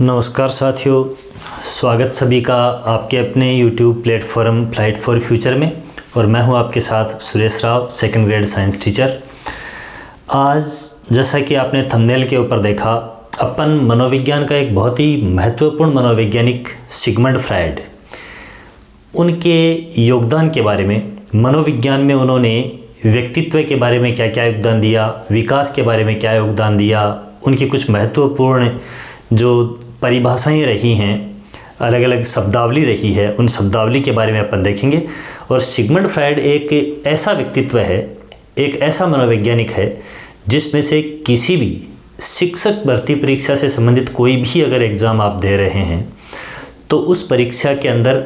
नमस्कार साथियों, स्वागत सभी का आपके अपने YouTube platform flight for future में। और मैं हूं आपके साथ Suresh Rao, second grade science teacher. आज जैसा कि आपने थंबनेल के ऊपर देखा, अपन मनोविज्ञान का एक बहुत ही महत्वपूर्ण मनोवैज्ञानिक सिगमंड फ्रायड, उनके योगदान के बारे में, मनोविज्ञान में उन्होंने व्यक्तित्व के बारे में क्या क्या योगदान दिया, विकास के बारे में क्या योगदान दिया, उनकी कुछ महत्वपूर्ण जो परिभाषाएं रही हैं, अलग अलग शब्दावली रही है, उन शब्दावली के बारे में अपन देखेंगे। और सिगमंड फ्रायड एक ऐसा व्यक्तित्व है, एक ऐसा मनोवैज्ञानिक है जिसमें से किसी भी शिक्षक भर्ती परीक्षा से संबंधित कोई भी अगर एग्ज़ाम आप दे रहे हैं तो उस परीक्षा के अंदर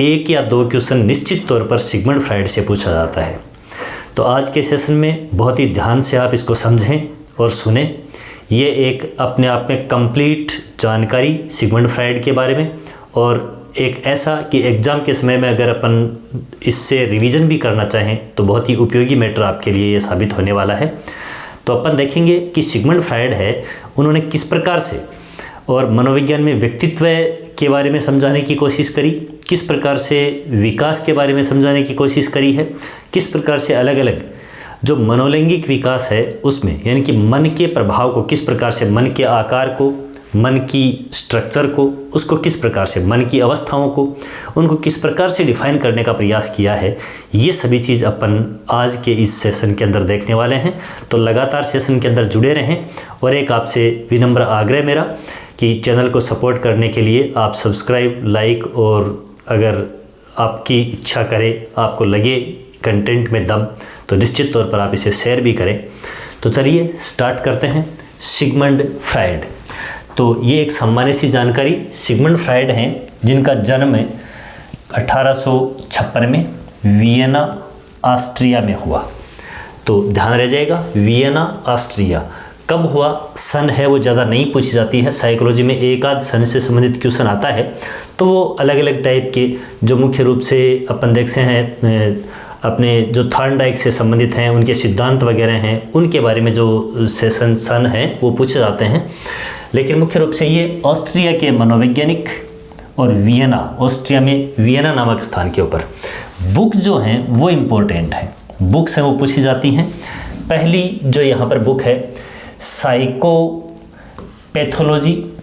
1 या 2 क्वेश्चन निश्चित तौर पर सिगमंड फ्रायड से पूछा जाता है। तो आज के सेशन में बहुत ही ध्यान से आप इसको समझें और सुने। ये एक अपने आप में कंप्लीट जानकारी सिगमंड फ्रायड के बारे में, और एक ऐसा कि एग्ज़ाम के समय में अगर अपन इससे रिवीजन भी करना चाहें तो बहुत ही उपयोगी मैटर आपके लिए ये साबित होने वाला है। तो अपन देखेंगे कि सिगमंड फ्रायड है, उन्होंने किस प्रकार से और मनोविज्ञान में व्यक्तित्व के बारे में समझाने की कोशिश करी, किस प्रकार से विकास के बारे में समझाने की कोशिश करी है, किस प्रकार से अलग अलग जो मनोलैंगिक विकास है उसमें, यानी कि मन के प्रभाव को, किस प्रकार से मन के आकार को, मन की स्ट्रक्चर को, उसको किस प्रकार से, मन की अवस्थाओं को, उनको किस प्रकार से डिफाइन करने का प्रयास किया है, ये सभी चीज़ अपन आज के इस सेशन के अंदर देखने वाले हैं। तो लगातार सेशन के अंदर जुड़े रहें। और एक आपसे विनम्र आग्रह मेरा कि चैनल को सपोर्ट करने के लिए आप सब्सक्राइब, लाइक, और अगर आपकी इच्छा करे, आपको लगे कंटेंट में दम, तो निश्चित तौर पर आप इसे शेयर भी करें। तो चलिए स्टार्ट करते हैं। सिगमंड फ्रायड, तो ये एक सामान्य सी जानकारी, सिगमंड फ्रायड हैं जिनका जन्म 1856 में वियना ऑस्ट्रिया में हुआ। तो ध्यान रह जाएगा, वियना ऑस्ट्रिया। कब हुआ, सन है वो ज़्यादा नहीं पूछी जाती है। साइकोलॉजी में एक आध सन से संबंधित क्वेश्चन आता है, तो वो अलग अलग टाइप के जो मुख्य रूप से अपन देखते हैं, अपने जो थॉर्नडाइक से संबंधित हैं, उनके सिद्धांत वगैरह हैं, उनके बारे में जो सेशन सन है वो पूछे जाते हैं। लेकिन मुख्य रूप से ये ऑस्ट्रिया के मनोवैज्ञानिक और वियना, ऑस्ट्रिया में वियना नामक स्थान के ऊपर बुक जो हैं वो इम्पोर्टेंट है, बुक्स हैं वो पूछी जाती हैं। पहली जो यहाँ पर बुक है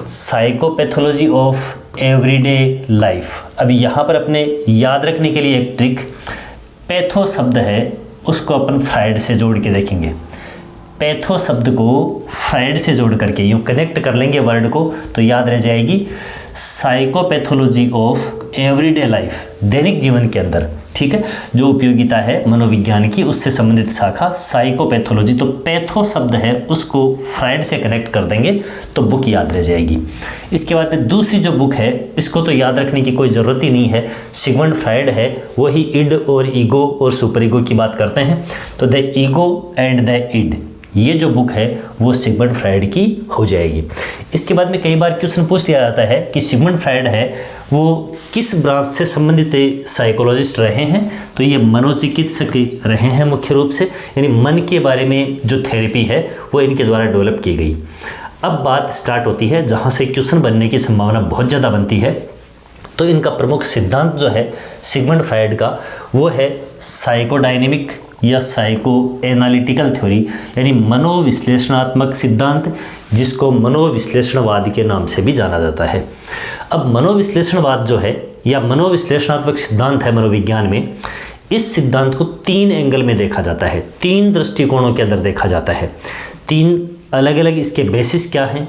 साइकोपैथोलॉजी ऑफ एवरीडे लाइफ। अभी यहाँ पर अपने याद रखने के लिए एक ट्रिक, पैथो शब्द है उसको अपन फ्रायड से जोड़ के देखेंगे। पैथो शब्द को फ्रायड से जोड़ करके यूँ कनेक्ट कर लेंगे वर्ड को, तो याद रह जाएगी साइकोपैथोलॉजी ऑफ एवरीडे लाइफ, दैनिक जीवन के अंदर, ठीक है, जो उपयोगिता है मनोविज्ञान की, उससे संबंधित शाखा साइकोपैथोलॉजी। तो पैथो शब्द है उसको फ्रायड से कनेक्ट कर देंगे तो बुक याद रह जाएगी। इसके बाद में दूसरी जो बुक है, इसको तो याद रखने की कोई ज़रूरत ही नहीं है, सिगमंड फ्रायड है, वही इड और ईगो और सुपर ईगो की बात करते हैं। तो the ego and the id, ये जो बुक है वो सिगमंड फ्रायड की हो जाएगी। इसके बाद में कई बार क्वेश्चन पूछ लिया जाता है कि सिगमंड फ्रायड है वो किस ब्रांच से संबंधित साइकोलॉजिस्ट रहे हैं, तो ये मनोचिकित्सक रहे हैं मुख्य रूप से, यानी मन के बारे में जो थेरेपी है वो इनके द्वारा डेवलप की गई। अब बात स्टार्ट होती है जहाँ से क्वेश्चन बनने की संभावना बहुत ज़्यादा बनती है। तो इनका प्रमुख सिद्धांत जो है सिगमंड फ्रायड का, वो है साइकोडायनेमिक या साइको एनालिटिकल थ्योरी, यानी मनोविश्लेषणात्मक सिद्धांत, जिसको मनोविश्लेषणवाद के नाम से भी जाना जाता है। अब मनोविश्लेषणवाद जो है या मनोविश्लेषणात्मक सिद्धांत है मनोविज्ञान में, इस सिद्धांत को 3 एंगल में देखा जाता है, 3 दृष्टिकोणों के अंदर देखा जाता है। 3 अलग अलग इसके बेसिस क्या हैं,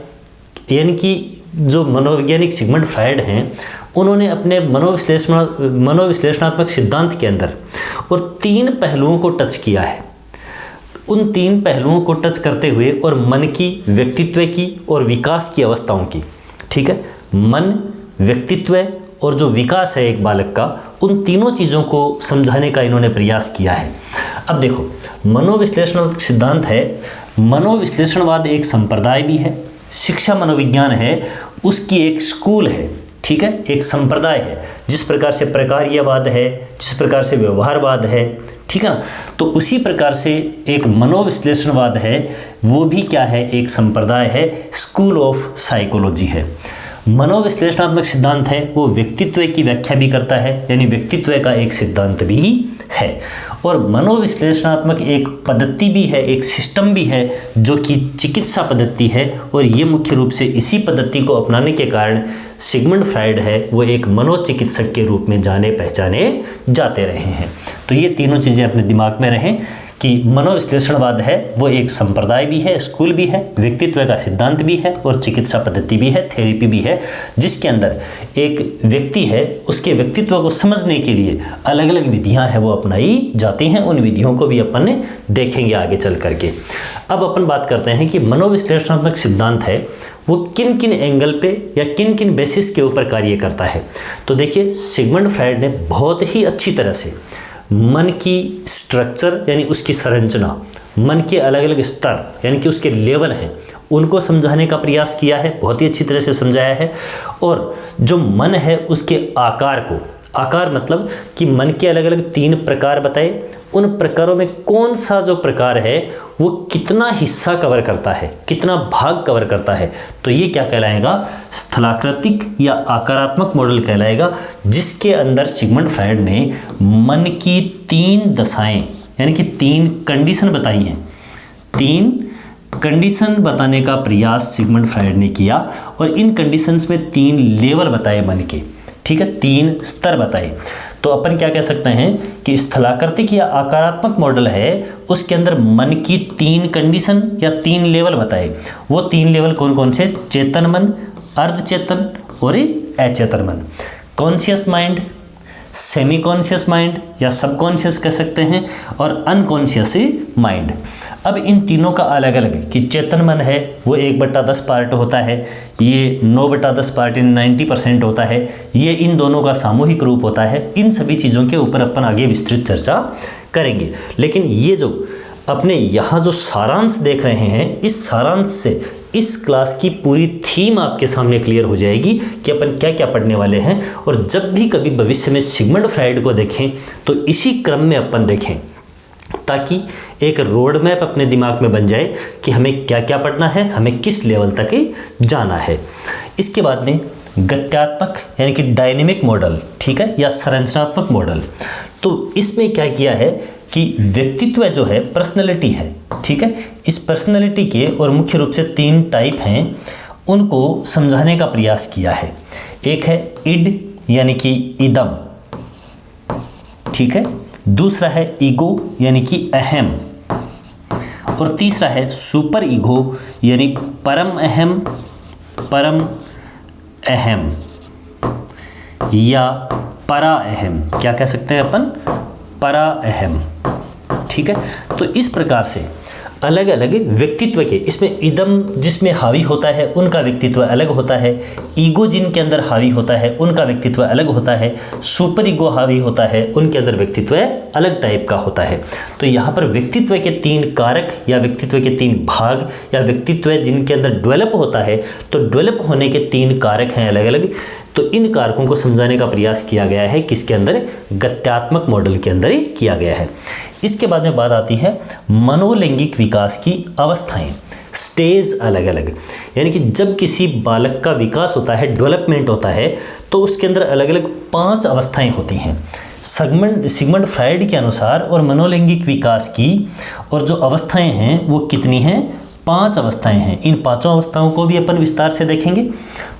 यानी कि जो मनोवैज्ञानिक सिगमंड फ्रायड हैं उन्होंने अपने मनोविश्लेषणात्मक सिद्धांत के अंदर और 3 पहलुओं को टच किया है। उन 3 पहलुओं को टच करते हुए और मन की, व्यक्तित्व की और विकास की अवस्थाओं की, ठीक है, मन, व्यक्तित्व और जो विकास है एक बालक का, उन तीनों चीज़ों को समझाने का इन्होंने प्रयास किया है। अब देखो, मनोविश्लेषणात्मक सिद्धांत है, मनोविश्लेषणवाद एक संप्रदाय भी है, शिक्षा मनोविज्ञान है उसकी एक स्कूल है, ठीक है, एक संप्रदाय है। जिस प्रकार से प्रकार्यवाद है, जिस प्रकार से व्यवहारवाद है, ठीक है ना, तो उसी प्रकार से एक मनोविश्लेषणवाद है, वो भी क्या है, एक संप्रदाय है, स्कूल ऑफ साइकोलॉजी है। मनोविश्लेषणात्मक सिद्धांत है वो व्यक्तित्व की व्याख्या भी करता है, यानी व्यक्तित्व का एक सिद्धांत भी है। और मनोविश्लेषणात्मक एक पद्धति भी है, एक सिस्टम भी है जो कि चिकित्सा पद्धति है, और ये मुख्य रूप से इसी पद्धति को अपनाने के कारण सिगमंड फ्रायड है वो एक मनोचिकित्सक के रूप में जाने पहचाने जाते रहे हैं। तो ये तीनों चीज़ें अपने दिमाग में रहें कि मनोविश्लेषणवाद है वो एक संप्रदाय भी है, स्कूल भी है, व्यक्तित्व का सिद्धांत भी है और चिकित्सा पद्धति भी है, थेरेपी भी है, जिसके अंदर एक व्यक्ति है उसके व्यक्तित्व को समझने के लिए अलग अलग विधियां हैं वो अपनाई जाती हैं। उन विधियों को भी अपन देखेंगे आगे चल करके। अब अपन बात करते हैं कि मनोविश्लेषणात्मक सिद्धांत है वो किन किन एंगल पे या किन किन बेसिस के ऊपर कार्य करता है। तो देखिए, सिगमंड फ्रायड ने बहुत ही अच्छी तरह से मन की स्ट्रक्चर यानी उसकी संरचना, मन के अलग अलग स्तर यानी कि उसके लेवल हैं, उनको समझाने का प्रयास किया है, बहुत ही अच्छी तरह से समझाया है। और जो मन है उसके आकार को, आकार मतलब कि मन के अलग अलग 3 प्रकार बताए, उन प्रकारों में कौन सा जो प्रकार है वो कितना हिस्सा कवर करता है, कितना भाग कवर करता है, तो ये क्या कहलाएगा, स्थलाकृतिक या आकारात्मक मॉडल कहलाएगा, जिसके अंदर सिगमंड फ्रायड ने मन की 3 दशाएं यानी कि 3 कंडीशन बताई हैं। 3 कंडीशन बताने का प्रयास सिगमंड फ्रायड ने किया और इन कंडीशंस में 3 लेवल बताए मन के, ठीक है, 3 स्तर बताए। तो अपन क्या कह सकते हैं कि स्थलाकृतिक या आकारात्मक मॉडल है उसके अंदर मन की 3 कंडीशन या 3 लेवल बताए। वो 3 लेवल कौन कौन से, चेतन मन, अर्धचेतन और अचेतन मन, conscious mind, semi conscious mind या सबकॉन्शियस कह सकते हैं, और अनकॉन्शियस माइंड। अब इन तीनों का अलग अलग कि चेतन मन है वो 1/10 पार्ट होता है, ये 9/10 पार्ट 90% होता है, ये इन दोनों का सामूहिक रूप होता है। इन सभी चीज़ों के ऊपर अपन आगे विस्तृत चर्चा करेंगे। लेकिन ये जो अपने यहाँ जो सारांश देख रहे हैं, इस सारांश से इस क्लास की पूरी थीम आपके सामने क्लियर हो जाएगी कि अपन क्या क्या पढ़ने वाले हैं। और जब भी कभी भविष्य में सिगमंड फ्रायड को देखें तो इसी क्रम में अपन देखें, ताकि एक रोड मैप अपने दिमाग में बन जाए कि हमें क्या क्या पढ़ना है, हमें किस लेवल तक जाना है। इसके बाद में गत्यात्मक यानी कि डायनेमिक मॉडल, ठीक है, या संरचनात्मक मॉडल। तो इसमें क्या किया है कि व्यक्तित्व जो है पर्सनैलिटी है, ठीक है, इस पर्सनैलिटी के और मुख्य रूप से 3 टाइप हैं, उनको समझाने का प्रयास किया है। एक है इड यानी कि इदम, ठीक है, दूसरा है ईगो यानी कि अहम, और तीसरा है सुपर ईगो यानी परम अहम, परम अहम या परा अहम, क्या कह सकते हैं अपन, परा अहम, ठीक है। तो इस प्रकार से अलग अलग व्यक्तित्व के, इसमें इदम जिसमें हावी होता है उनका व्यक्तित्व अलग होता है, ईगो जिनके अंदर हावी होता है उनका व्यक्तित्व अलग होता है, सुपर ईगो हावी होता है उनके अंदर व्यक्तित्व अलग टाइप का होता है। तो यहाँ पर व्यक्तित्व के 3 कारक या व्यक्तित्व के 3 भाग या व्यक्तित्व जिनके अंदर डेवलप होता है, तो डेवलप होने के 3 कारक हैं अलग अलग। तो इन कारकों को समझाने का प्रयास किया गया है, किसके अंदर, गत्यात्मक मॉडल के अंदर ही किया गया है। इसके बाद में बात आती है मनोलैंगिक विकास की अवस्थाएं, स्टेज अलग अलग, यानी कि जब किसी बालक का विकास होता है, डेवलपमेंट होता है, तो उसके अंदर अलग अलग 5 अवस्थाएं होती हैं। सिगमंड फ्रायड के अनुसार और मनोलैंगिक विकास की और जो अवस्थाएं हैं वो कितनी हैं, 5 अवस्थाएं हैं। इन 5 अवस्थाओं को भी अपन विस्तार से देखेंगे।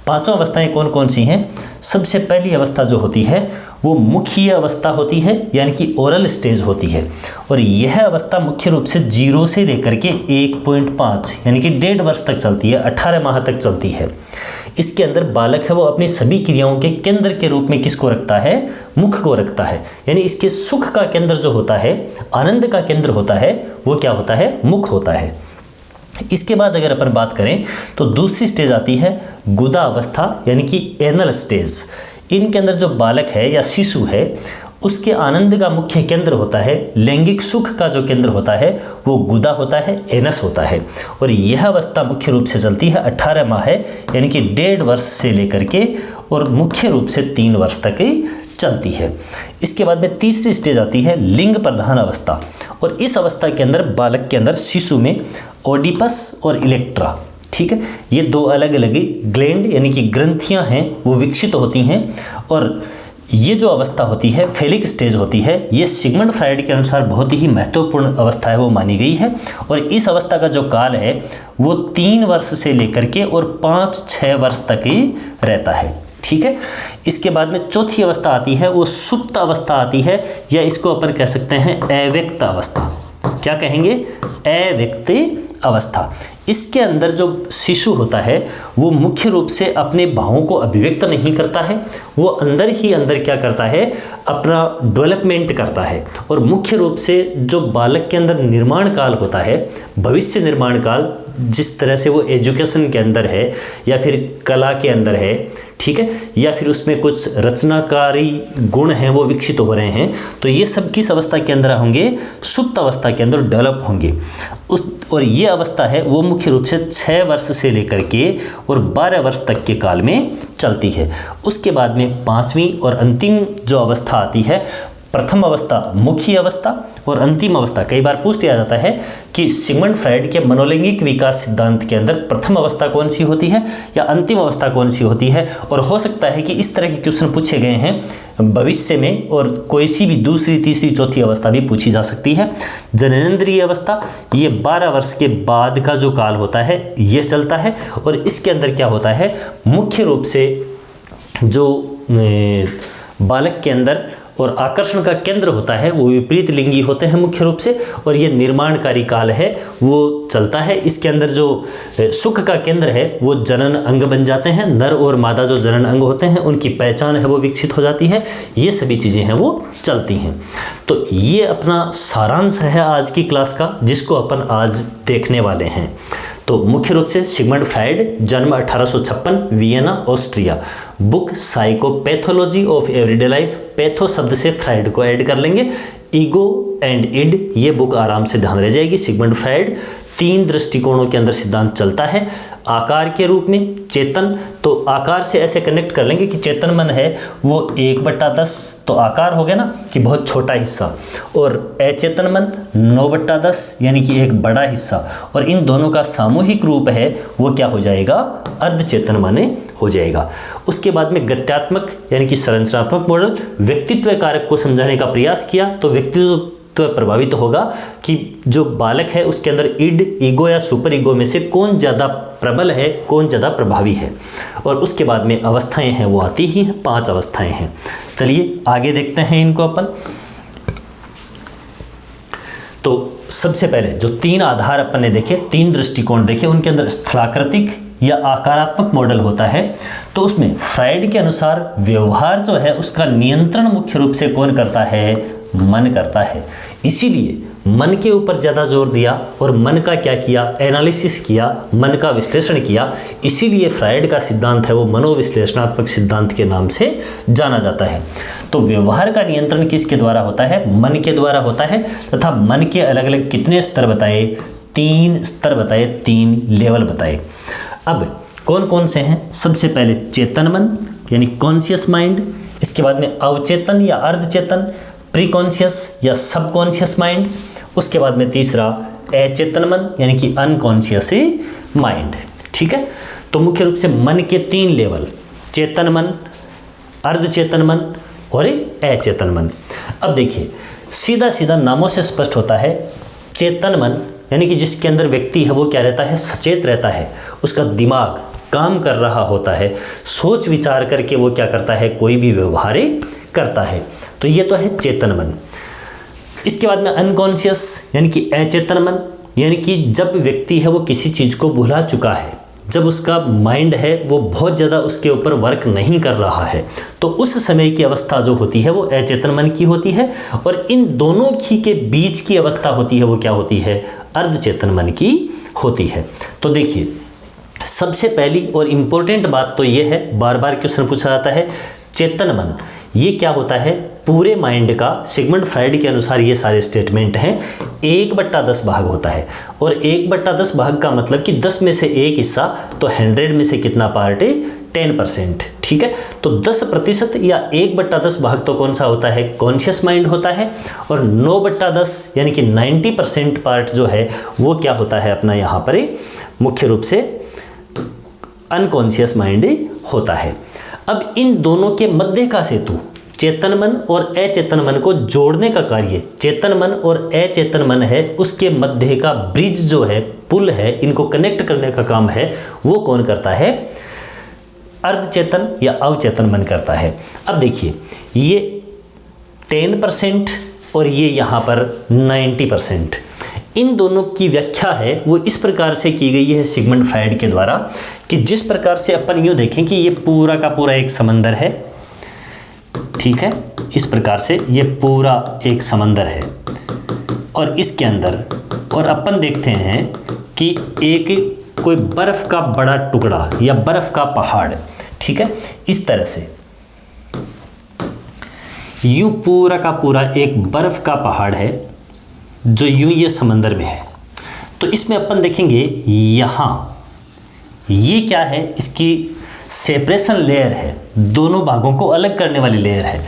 5 अवस्थाएं कौन कौन सी हैं। सबसे पहली अवस्था जो होती है वो मुख्य अवस्था होती है, यानी कि ओरल स्टेज होती है, और यह अवस्था मुख्य रूप से 0 से लेकर के 1.5 यानी कि 1.5 वर्ष तक चलती है, 18 माह तक चलती है। इसके अंदर बालक है वो अपनी सभी क्रियाओं के केंद्र के रूप में किसको रखता है, मुख को रखता है, यानी इसके सुख का केंद्र जो होता है, आनंद का केंद्र होता है, वो क्या होता है, मुख होता है। इसके बाद अगर अपन बात करें तो दूसरी स्टेज आती है गुदा अवस्था यानी कि एनल स्टेज। इनके अंदर जो बालक है या शिशु है उसके आनंद का मुख्य केंद्र होता है, लैंगिक सुख का जो केंद्र होता है वो गुदा होता है, एनस होता है, और यह अवस्था मुख्य रूप से चलती है 18 माह है, यानी कि 1.5 वर्ष से लेकर के और मुख्य रूप से 3 वर्ष तक ही चलती है। इसके बाद में तीसरी स्टेज आती है लिंग प्रधान अवस्था, और इस अवस्था के अंदर बालक के अंदर शिशु में ओडिपस और इलेक्ट्रा ठीक है, ये दो अलग अलग ग्लैंड यानी कि ग्रंथियां हैं वो विकसित होती हैं। और ये जो अवस्था होती है फेलिक स्टेज होती है, ये सिगमंड फ्राइड के अनुसार बहुत ही महत्वपूर्ण अवस्था है वो मानी गई है। और इस अवस्था का जो काल है वो 3 वर्ष से लेकर के और 5-6 वर्ष तक ही रहता है। ठीक है, इसके बाद में चौथी अवस्था आती है वो सुप्त अवस्था आती है, या इसको अपन कह सकते हैं अव्यक्त अवस्था। क्या कहेंगे? अव्यक्त अवस्था। इसके अंदर जो शिशु होता है वो मुख्य रूप से अपने भावों को अभिव्यक्त नहीं करता है, वो अंदर ही अंदर क्या करता है, अपना डेवलपमेंट करता है। और मुख्य रूप से जो बालक के अंदर निर्माण काल होता है, भविष्य निर्माण काल, जिस तरह से वो एजुकेशन के अंदर है या फिर कला के अंदर है, ठीक है, या फिर उसमें कुछ रचनाकारी गुण हैं वो विकसित हो रहे हैं, तो ये सब किस अवस्था के अंदर होंगे? सुप्त अवस्था के अंदर डेवलप होंगे। और ये अवस्था है वो मुख्य रूप से 6 वर्ष से लेकर के और 12 वर्ष तक के काल में चलती है। उसके बाद में 5वीं और अंतिम जो अवस्था आती है, प्रथम अवस्था मुख्य अवस्था और अंतिम अवस्था। कई बार पूछ लिया जाता है कि सिगमंड फ्राइड के मनोलैंगिक विकास सिद्धांत के अंदर प्रथम अवस्था कौन सी होती है या अंतिम अवस्था कौन सी होती है। और हो सकता है कि इस तरह के क्वेश्चन पूछे गए हैं भविष्य में, और कोई सी भी दूसरी, तीसरी, चौथी अवस्था भी पूछी जा सकती है। जननेंद्रिय अवस्था, ये 12 वर्ष के बाद का जो काल होता है ये चलता है। और इसके अंदर क्या होता है, मुख्य रूप से जो बालक के अंदर और आकर्षण का केंद्र होता है वो विपरीत लिंगी होते हैं मुख्य रूप से, और ये निर्माणकारी काल है वो चलता है। इसके अंदर जो सुख का केंद्र है वो जनन अंग बन जाते हैं, नर और मादा जो जनन अंग होते हैं उनकी पहचान है वो विकसित हो जाती है, ये सभी चीज़ें हैं वो चलती हैं। तो ये अपना सारांश है आज की क्लास का, जिसको अपन आज देखने वाले हैं। तो मुख्य रूप से सिगमंड फ्राइड, जन्म 1856, Vienna, Austria. Book psychopathology of everyday life, patho शब्द से फ्राइड को ऐड कर लेंगे, ईगो एंड इड, ये बुक आराम से ध्यान रह जाएगी। सिगमंड फ्राइड 3 दृष्टिकोणों के अंदर सिद्धांत चलता है। आकार के रूप में चेतन, तो आकार से ऐसे कनेक्ट कर लेंगे कि चेतन मन है वो 1/10, तो आकार हो गया ना कि बहुत छोटा हिस्सा, और अचेतन मन 9/10 यानी कि एक बड़ा हिस्सा, और इन दोनों का सामूहिक रूप है वो क्या हो जाएगा? अर्धचेतन माने हो जाएगा। उसके बाद में गत्यात्मक यानी कि संरचनात्मक मॉडल, व्यक्तित्व कारक को समझाने का प्रयास किया, तो व्यक्तित्व तो प्रभावित होगा कि जो बालक है उसके अंदर इड, ईगो या सुपर ईगो में से कौन ज़्यादा प्रबल है, कौन ज़्यादा प्रभावी है। और उसके बाद में अवस्थाएं हैं वो आती ही हैं, 5 अवस्थाएं हैं। चलिए आगे देखते हैं इनको अपन। तो सबसे पहले जो 3 आधार अपन ने देखे, 3 दृष्टिकोण देखे, उनके अंदर स्थलाकृतिक या आकारात्मक मॉडल होता है। तो उसमें फ्राइड के अनुसार व्यवहार जो है उसका नियंत्रण मुख्य रूप से कौन करता है? मन करता है। इसीलिए मन के ऊपर ज़्यादा जोर दिया और मन का क्या किया? एनालिसिस किया, मन का विश्लेषण किया। इसीलिए फ्राइड का सिद्धांत है वो मनोविश्लेषणात्मक सिद्धांत के नाम से जाना जाता है। तो व्यवहार का नियंत्रण किसके द्वारा होता है? मन के द्वारा होता है। तथा मन के अलग अलग कितने स्तर बताए? 3 स्तर बताए, 3 लेवल बताए। अब कौन कौन से हैं? सबसे पहले चेतन मन यानी कॉन्शियस माइंड, इसके बाद में अवचेतन या अर्धचेतन, प्रीकॉन्शियस या सबकॉन्शियस माइंड, उसके बाद में तीसरा अचेतन मन यानी कि अनकॉन्शियस माइंड। ठीक है, तो मुख्य रूप से मन के 3 लेवल, चेतन मन, अर्धचेतन मन और अचेतन मन। अब देखिए सीधा सीधा नामों से स्पष्ट होता है, चेतन मन यानी कि जिसके अंदर व्यक्ति है वो क्या रहता है? सचेत रहता है, उसका दिमाग काम कर रहा होता है, सोच विचार करके वो क्या करता है? कोई भी व्यवहार करता है। तो ये तो है चेतन मन। इसके बाद में अनकॉन्शियस यानी कि अचेतन मन, यानी कि जब व्यक्ति है वो किसी चीज़ को भुला चुका है, जब उसका माइंड है वो बहुत ज़्यादा उसके ऊपर वर्क नहीं कर रहा है, तो उस समय की अवस्था जो होती है वो अचेतन मन की होती है। और इन दोनों की के बीच की अवस्था होती है वो क्या होती है? अर्धचेतन मन की होती है। तो देखिए सबसे पहली और इम्पोर्टेंट बात तो ये है, बार बार क्वेश्चन पूछा जाता है, चेतन मन ये क्या होता है? पूरे माइंड का सिगमंड फ्राइड के अनुसार ये सारे स्टेटमेंट हैं 1/10 भाग होता है। और 1/10 भाग का मतलब कि 10 में से 1 हिस्सा, तो 100 में से कितना पार्ट है? 10%। ठीक है, तो 10% या 1/10 भाग तो कौन सा होता है? कॉन्शियस माइंड होता है। और 9/10 यानी कि 90% पार्ट जो है वो क्या होता है अपना यहाँ पर मुख्य रूप से अनकॉन्शियस माइंड होता है। अब इन दोनों के मध्य का सेतु, चेतन मन और अचेतन मन को जोड़ने का कार्य चेतन मन और अचेतन मन है, उसके मध्य का ब्रिज जो है, पुल है, इनको कनेक्ट करने का काम है, वो कौन करता है? अर्धचेतन या अवचेतन मन करता है। अब देखिए, ये 10% और ये यहाँ पर 90%, इन दोनों की व्याख्या है वो इस प्रकार से की गई है सिगमंड फ्राइड के द्वारा कि जिस प्रकार से अपन यूँ देखें कि ये पूरा का पूरा एक समंदर है, ठीक है, इस प्रकार से ये पूरा एक समंदर है और इसके अंदर और अपन देखते हैं कि एक कोई बर्फ़ का बड़ा टुकड़ा या बर्फ़ का पहाड़, ठीक है, इस तरह से यूं पूरा का पूरा एक बर्फ़ का पहाड़ है जो यूं ये समंदर में है। तो इसमें अपन देखेंगे यहाँ ये क्या है, इसकी सेपरेशन लेयर है, दोनों भागों को अलग करने वाली लेयर है।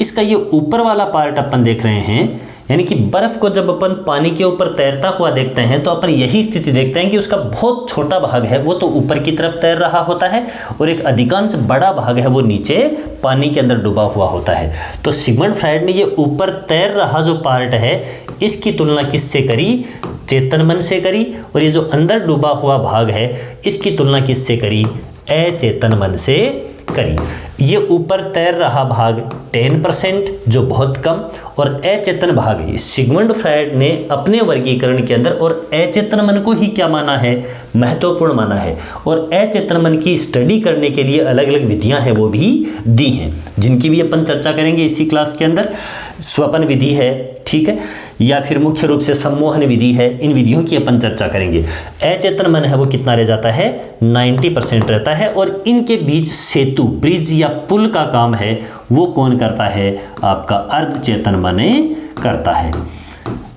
इसका ये ऊपर वाला पार्ट अपन देख रहे हैं, यानी कि बर्फ़ को जब अपन पानी के ऊपर तैरता हुआ देखते हैं तो अपन यही स्थिति देखते हैं कि उसका बहुत छोटा भाग है वो तो ऊपर की तरफ तैर रहा होता है और एक अधिकांश बड़ा भाग है वो नीचे पानी के अंदर डूबा हुआ होता है। तो सिगमंड फ्राइड ने ये ऊपर तैर रहा जो पार्ट है इसकी तुलना किससे करी? चेतन मन से करी। और ये जो अंदर डूबा हुआ भाग है इसकी तुलना किससे करी? अचेतन मन से करी। ये ऊपर तैर रहा भाग 10% जो बहुत कम, और अचेतन भाग सिगमंड फ्राइड ने अपने वर्गीकरण के अंदर और अचेतन मन को ही क्या माना है? महत्वपूर्ण माना है। और अचेतन मन की स्टडी करने के लिए अलग अलग विधियां हैं वो भी दी हैं, जिनकी भी अपन चर्चा करेंगे इसी क्लास के अंदर। स्वपन विधि है, ठीक है, या फिर मुख्य रूप से सम्मोहन विधि है, इन विधियों की अपन चर्चा करेंगे। अचेतन मन है वो कितना रह जाता है? 90% रहता है। और इनके बीच सेतु, ब्रिज या पुल का काम है वो कौन करता है? आपका अर्धचेतन मन करता है।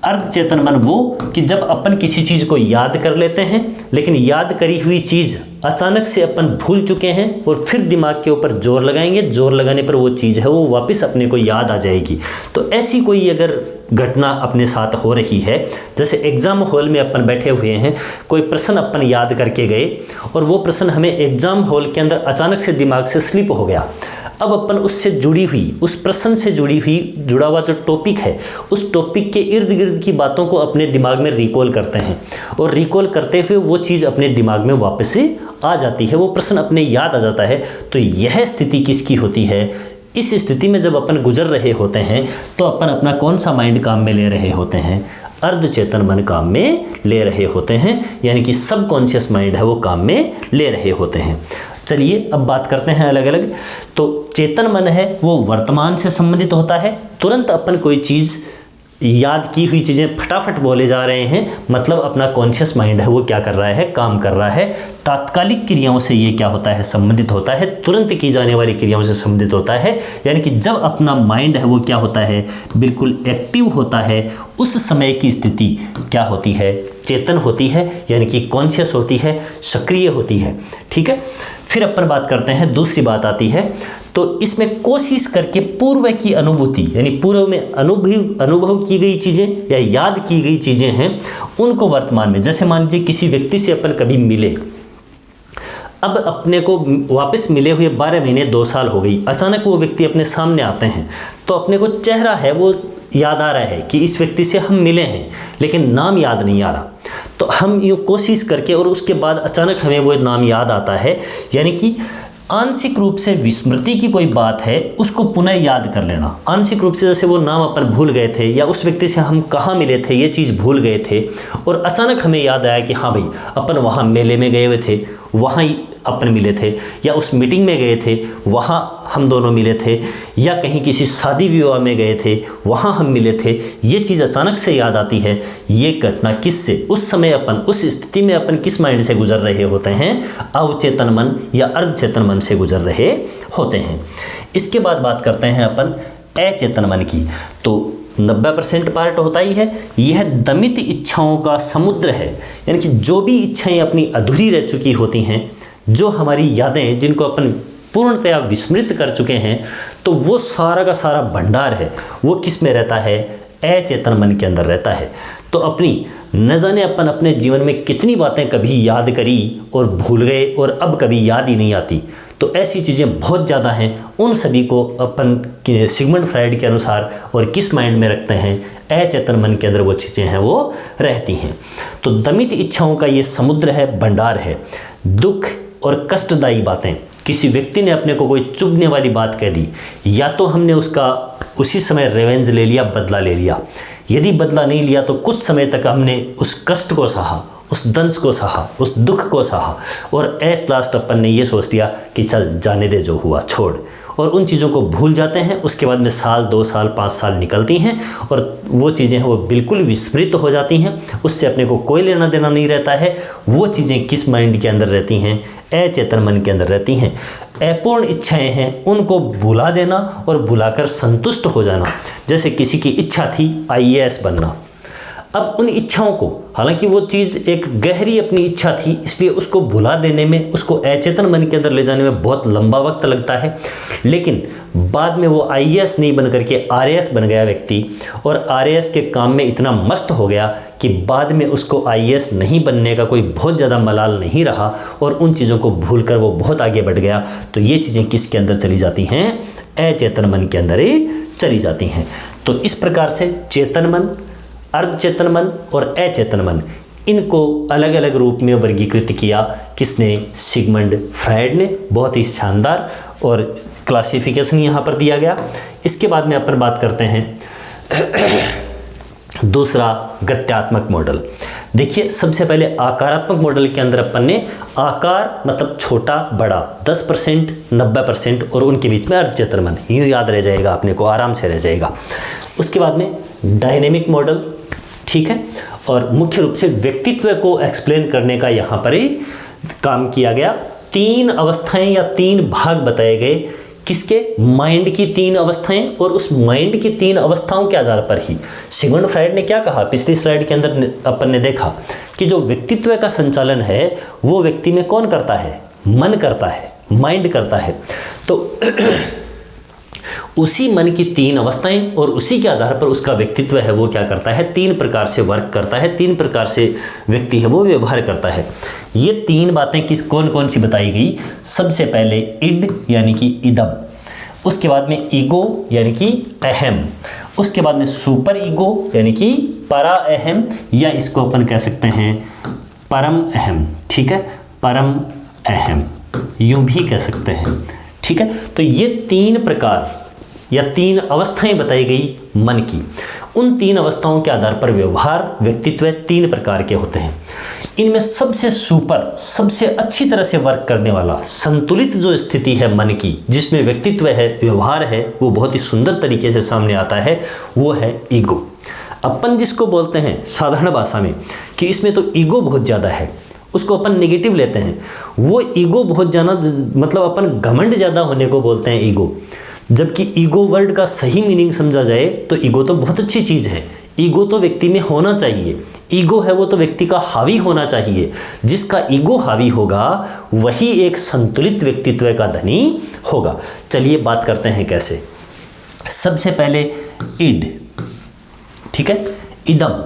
अर्धचेतन मन वो कि जब अपन किसी चीज़ को याद कर लेते हैं लेकिन याद करी हुई चीज़ अचानक से अपन भूल चुके हैं और फिर दिमाग के ऊपर जोर लगाएंगे, जोर लगाने पर वो चीज़ है वो वापस अपने को याद आ जाएगी। तो ऐसी कोई अगर घटना अपने साथ हो रही है, जैसे एग्ज़ाम हॉल में अपन बैठे हुए हैं, कोई प्रश्न अपन याद करके गए और वो प्रश्न हमें एग्ज़ाम हॉल के अंदर अचानक से दिमाग से स्लिप हो गया। अब अपन उससे जुड़ी हुई, उस प्रश्न से जुड़ा हुआ जो टॉपिक है, उस टॉपिक के इर्द गिर्द की बातों को अपने दिमाग में रिकॉल करते हैं और रिकॉल करते हुए वो चीज़ अपने दिमाग में वापस से आ जाती है, वो प्रश्न अपने याद आ जाता है। तो यह स्थिति किसकी होती है? इस स्थिति में जब अपन गुजर रहे होते हैं तो अपन अपना कौन सा माइंड काम में ले रहे होते हैं? अर्धचेतन मन काम में ले रहे होते हैं, यानी कि सबकॉन्शियस माइंड है वो काम में ले रहे होते हैं। चलिए अब बात करते हैं अलग अलग। तो चेतन मन है वो वर्तमान से संबंधित होता है, तुरंत अपन कोई चीज़ याद की हुई चीज़ें फटाफट बोले जा रहे हैं, मतलब अपना कॉन्शियस माइंड है वो क्या कर रहा है? काम कर रहा है। तात्कालिक क्रियाओं से ये क्या होता है? संबंधित होता है, तुरंत की जाने वाली क्रियाओं से संबंधित होता है। यानी कि जब अपना माइंड है वो क्या होता है? बिल्कुल एक्टिव होता है, उस समय की स्थिति क्या होती है? चेतन होती है, यानी कि कॉन्शियस होती है, सक्रिय होती है, ठीक है। फिर अपन बात करते हैं, दूसरी बात आती है, तो इसमें कोशिश करके पूर्व की अनुभूति, यानी पूर्व में अनुभव की गई चीज़ें या याद की गई चीज़ें हैं उनको वर्तमान में, जैसे मान लीजिए किसी व्यक्ति से अपन कभी मिले, अब अपने को वापस मिले हुए 12 महीने 2 साल हो गई, अचानक वो व्यक्ति अपने सामने आते हैं तो अपने को चेहरा है वो याद आ रहा है कि इस व्यक्ति से हम मिले हैं, लेकिन नाम याद नहीं आ रहा। तो हम यूँ कोशिश करके और उसके बाद अचानक हमें वो नाम याद आता है, यानी कि आंशिक रूप से विस्मृति की कोई बात है उसको पुनः याद कर लेना। आंशिक रूप से जैसे वो नाम अपन भूल गए थे या उस व्यक्ति से हम कहाँ मिले थे ये चीज़ भूल गए थे और अचानक हमें याद आया कि हाँ भाई अपन वहाँ मेले में गए हुए थे, वहाँ ही अपन मिले थे, या उस मीटिंग में गए थे वहाँ हम दोनों मिले थे, या कहीं किसी शादी विवाह में गए थे वहाँ हम मिले थे। ये चीज़ अचानक से याद आती है। ये घटना किससे, उस समय अपन उस स्थिति में अपन किस माइंड से गुजर रहे होते हैं? अवचेतन मन या अर्धचेतन मन से गुजर रहे होते हैं। इसके बाद बात करते हैं अपन अचेतन मन की। तो 90% पार्ट होता ही है। यह दमित इच्छाओं का समुद्र है, यानी कि जो भी इच्छाएं अपनी अधूरी रह चुकी होती हैं, जो हमारी यादें जिनको अपन पूर्णतया विस्मृत कर चुके हैं, तो वो सारा का सारा भंडार है वो किस में रहता है? अचेतन मन के अंदर रहता है। तो अपनी न जाने अपन अपने जीवन में कितनी बातें कभी याद करी और भूल गए और अब कभी याद ही नहीं आती। तो ऐसी चीज़ें बहुत ज़्यादा हैं। उन सभी को अपन सिगमंड फ्राइड के अनुसार और किस माइंड में रखते हैं, अचेतन मन के अंदर वो चीज़ें हैं वो रहती हैं। तो दमित इच्छाओं का ये समुद्र है, भंडार है। दुख और कष्टदायी बातें, किसी व्यक्ति ने अपने को कोई चुभने वाली बात कह दी, या तो हमने उसका उसी समय रिवेंज ले लिया, बदला ले लिया। यदि बदला नहीं लिया तो कुछ समय तक हमने उस कष्ट को सहा, उस दंश को सहा, उस दुख को सहा, और एट लास्ट अपन ने ये सोच लिया कि चल जाने दे, जो हुआ छोड़, और उन चीज़ों को भूल जाते हैं। उसके बाद में साल, 2 साल, 5 साल निकलती हैं और वो चीज़ें हैं वो बिल्कुल विस्मृत हो जाती हैं। उससे अपने को कोई लेना देना नहीं रहता है। वो चीज़ें किस माइंड के अंदर रहती हैं, अचेतन मन के अंदर रहती हैं। अपूर्ण इच्छाएं हैं, उनको भुला देना और भुलाकर संतुष्ट हो जाना। जैसे किसी की इच्छा थी IAS बनना, अब उन इच्छाओं को, हालांकि वो चीज़ एक गहरी अपनी इच्छा थी, इसलिए उसको भुला देने में, उसको अचेतन मन के अंदर ले जाने में बहुत लंबा वक्त लगता है। लेकिन बाद में वो IAS नहीं बन करके RAS बन गया व्यक्ति, और RAS के काम में इतना मस्त हो गया कि बाद में उसको IAS नहीं बनने का कोई बहुत ज़्यादा मलाल नहीं रहा, और उन चीज़ों को भूल कर वो बहुत आगे बढ़ गया। तो ये चीज़ें किसके अंदर चली जाती हैं, अचेतन मन के अंदर ही चली जाती हैं। तो इस प्रकार से चेतन मन, अर्धचेतन मन और अचेतन मन, इनको अलग अलग रूप में वर्गीकृत किया किसने, सिगमंड फ्राइड ने। बहुत ही शानदार और क्लासिफिकेशन यहाँ पर दिया गया। इसके बाद में अपन बात करते हैं दूसरा गत्यात्मक मॉडल। देखिए, सबसे पहले आकारात्मक मॉडल के अंदर अपन ने आकार मतलब छोटा बड़ा 10%, 90% और उनके बीच में अर्धचेतन मन, यूँ याद रह जाएगा अपने को, आराम से रह जाएगा। उसके बाद में डायनेमिक मॉडल, ठीक है, और मुख्य रूप से व्यक्तित्व को एक्सप्लेन करने का यहाँ पर ही काम किया गया। 3 अवस्थाएं या 3 भाग बताए गए, किसके, माइंड की 3 अवस्थाएं, और उस माइंड की 3 अवस्थाओं के आधार पर ही सिगमंड फ्राइड ने क्या कहा, पिछली स्लाइड के अंदर अपन ने देखा कि जो व्यक्तित्व का संचालन है वो व्यक्ति में कौन करता है, मन करता है, माइंड करता है। तो उसी मन की 3 अवस्थाएं और उसी के आधार पर उसका व्यक्तित्व है वो क्या करता है, 3 प्रकार से वर्क करता है, 3 प्रकार से व्यक्ति है वो व्यवहार करता है। ये 3 बातें किस कौन कौन सी बताई गई, सबसे पहले इड यानी कि इदम, उसके बाद में ईगो यानी कि अहम, उसके बाद में सुपर ईगो यानी कि परा अहम, या इसको अपन कह सकते हैं परम अहम, ठीक है, परम अहम यूं भी कह सकते हैं, ठीक है। तो ये 3 प्रकार या 3 अवस्थाएं बताई गई मन की। उन 3 अवस्थाओं के आधार पर व्यवहार, व्यक्तित्व 3 प्रकार के होते हैं। इनमें सबसे सुपर, सबसे अच्छी तरह से वर्क करने वाला, संतुलित जो स्थिति है मन की, जिसमें व्यक्तित्व है, व्यवहार है, वो बहुत ही सुंदर तरीके से सामने आता है, वो है ईगो। अपन जिसको बोलते हैं साधारण भाषा में कि इसमें तो ईगो बहुत ज़्यादा है, उसको अपन नेगेटिव लेते हैं। वो ईगो बहुत ज़्यादा मतलब अपन घमंड ज़्यादा होने को बोलते हैं ईगो, जबकि ईगो वर्ड का सही मीनिंग समझा जाए तो ईगो तो बहुत अच्छी चीज़ है। ईगो तो व्यक्ति में होना चाहिए, ईगो है वो तो व्यक्ति का हावी होना चाहिए। जिसका ईगो हावी होगा वही एक संतुलित व्यक्तित्व का धनी होगा। चलिए बात करते हैं कैसे। सबसे पहले इड, ठीक है, इदम,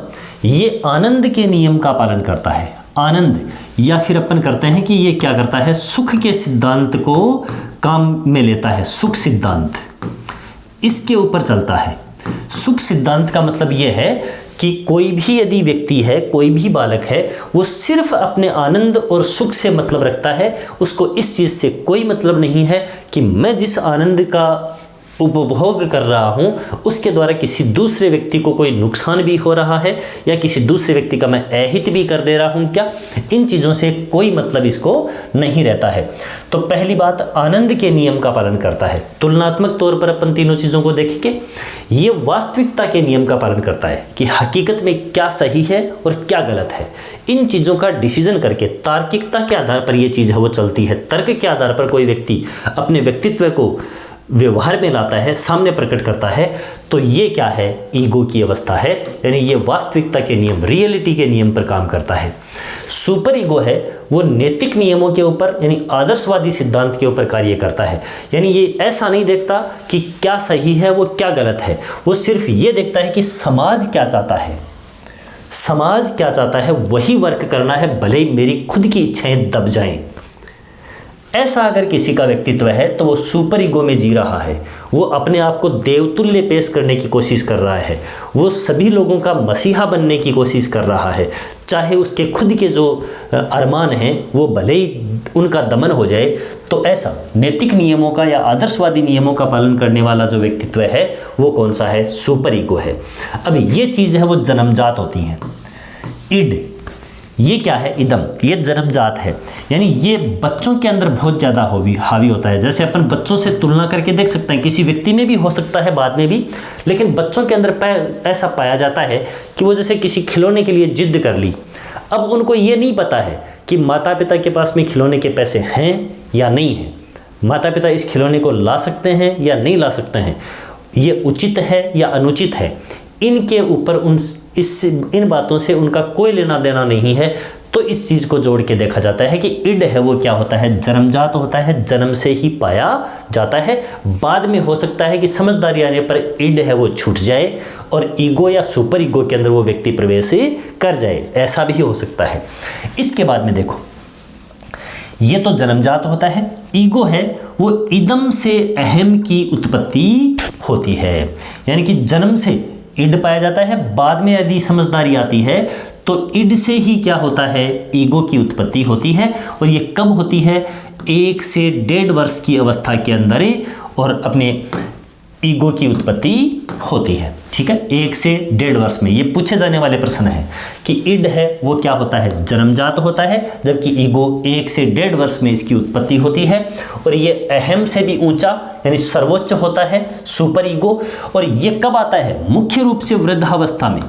ये आनंद के नियम का पालन करता है। आनंद, या फिर अपन करते हैं कि ये क्या करता है, सुख के सिद्धांत को काम में लेता है। सुख सिद्धांत इसके ऊपर चलता है। सुख सिद्धांत का मतलब ये है कि कोई भी यदि व्यक्ति है, कोई भी बालक है, वो सिर्फ अपने आनंद और सुख से मतलब रखता है। उसको इस चीज़ से कोई मतलब नहीं है कि मैं जिस आनंद का उपभोग कर रहा हूँ उसके द्वारा किसी दूसरे व्यक्ति को कोई नुकसान भी हो रहा है या किसी दूसरे व्यक्ति का मैं अहित भी कर दे रहा हूँ क्या, इन चीज़ों से कोई मतलब इसको नहीं रहता है। तो पहली बात, आनंद के नियम का पालन करता है। तुलनात्मक तौर पर अपन तीनों चीज़ों को देखेंगे। ये वास्तविकता के नियम का पालन करता है कि हकीकत में क्या सही है और क्या गलत है। इन चीज़ों का डिसीजन करके तार्किकता के आधार पर ये चीज़ है वो चलती है। तर्क के आधार पर कोई व्यक्ति अपने व्यक्तित्व को व्यवहार में लाता है, सामने प्रकट करता है, तो ये क्या है, ईगो की अवस्था है। यानी ये वास्तविकता के नियम, रियलिटी के नियम पर काम करता है। सुपर ईगो है वो नैतिक नियमों के ऊपर यानी आदर्शवादी सिद्धांत के ऊपर कार्य करता है। यानी ये ऐसा नहीं देखता कि क्या सही है वो क्या गलत है, वो सिर्फ ये देखता है कि समाज क्या चाहता है, समाज क्या चाहता है वही वर्क करना है, भले ही मेरी खुद की इच्छाएं दब जाएं। ऐसा अगर किसी का व्यक्तित्व है तो वो सुपर ईगो में जी रहा है, वो अपने आप को देवतुल्य पेश करने की कोशिश कर रहा है, वो सभी लोगों का मसीहा बनने की कोशिश कर रहा है, चाहे उसके खुद के जो अरमान हैं वो भले ही उनका दमन हो जाए। तो ऐसा नैतिक नियमों का या आदर्शवादी नियमों का पालन करने वाला जो व्यक्तित्व है वो कौन सा है? सुपर ईगो है। अब ये चीज़ है वो जन्मजात होती हैं। इड, ये क्या है? इदम, ये जन्मजात है, यानी ये बच्चों के अंदर बहुत ज़्यादा हावी होता है। जैसे अपन बच्चों से तुलना करके देख सकते हैं, किसी व्यक्ति में भी हो सकता है बाद में भी, लेकिन बच्चों के अंदर ऐसा पाया जाता है कि वो जैसे किसी खिलौने के लिए जिद कर ली। अब उनको ये नहीं पता है कि माता पिता के पास में खिलौने के पैसे हैं या नहीं हैं, माता पिता इस खिलौने को ला सकते हैं या नहीं ला सकते हैं, ये उचित है या अनुचित है, इनके ऊपर इन बातों से उनका कोई लेना देना नहीं है। तो इस चीज़ को जोड़ के देखा जाता है कि इड है वो क्या होता है? जन्मजात होता है, जन्म से ही पाया जाता है। बाद में हो सकता है कि समझदारी आने पर इड है वो छूट जाए और ईगो या सुपर ईगो के अंदर वो व्यक्ति प्रवेश कर जाए, ऐसा भी हो सकता है। इसके बाद में देखो, ये तो जन्मजात होता है। ईगो है वो इदम से अहम की उत्पत्ति होती है, यानी कि जन्म से इड पाया जाता है, बाद में यदि समझदारी आती है तो इड से ही क्या होता है? ईगो की उत्पत्ति होती है। और ये कब होती है? 1 से 1.5 वर्ष की अवस्था के अंदर और अपने ईगो की उत्पत्ति होती है। ठीक है, 1 से 1.5 वर्ष में। ये पूछे जाने वाले प्रश्न है कि इड है वो क्या होता है? जन्मजात होता है, जबकि ईगो 1 से 1.5 वर्ष में इसकी उत्पत्ति होती है। और ये अहम से भी ऊंचा यानी सर्वोच्च होता है सुपर ईगो। और ये कब आता है? मुख्य रूप से वृद्धावस्था में।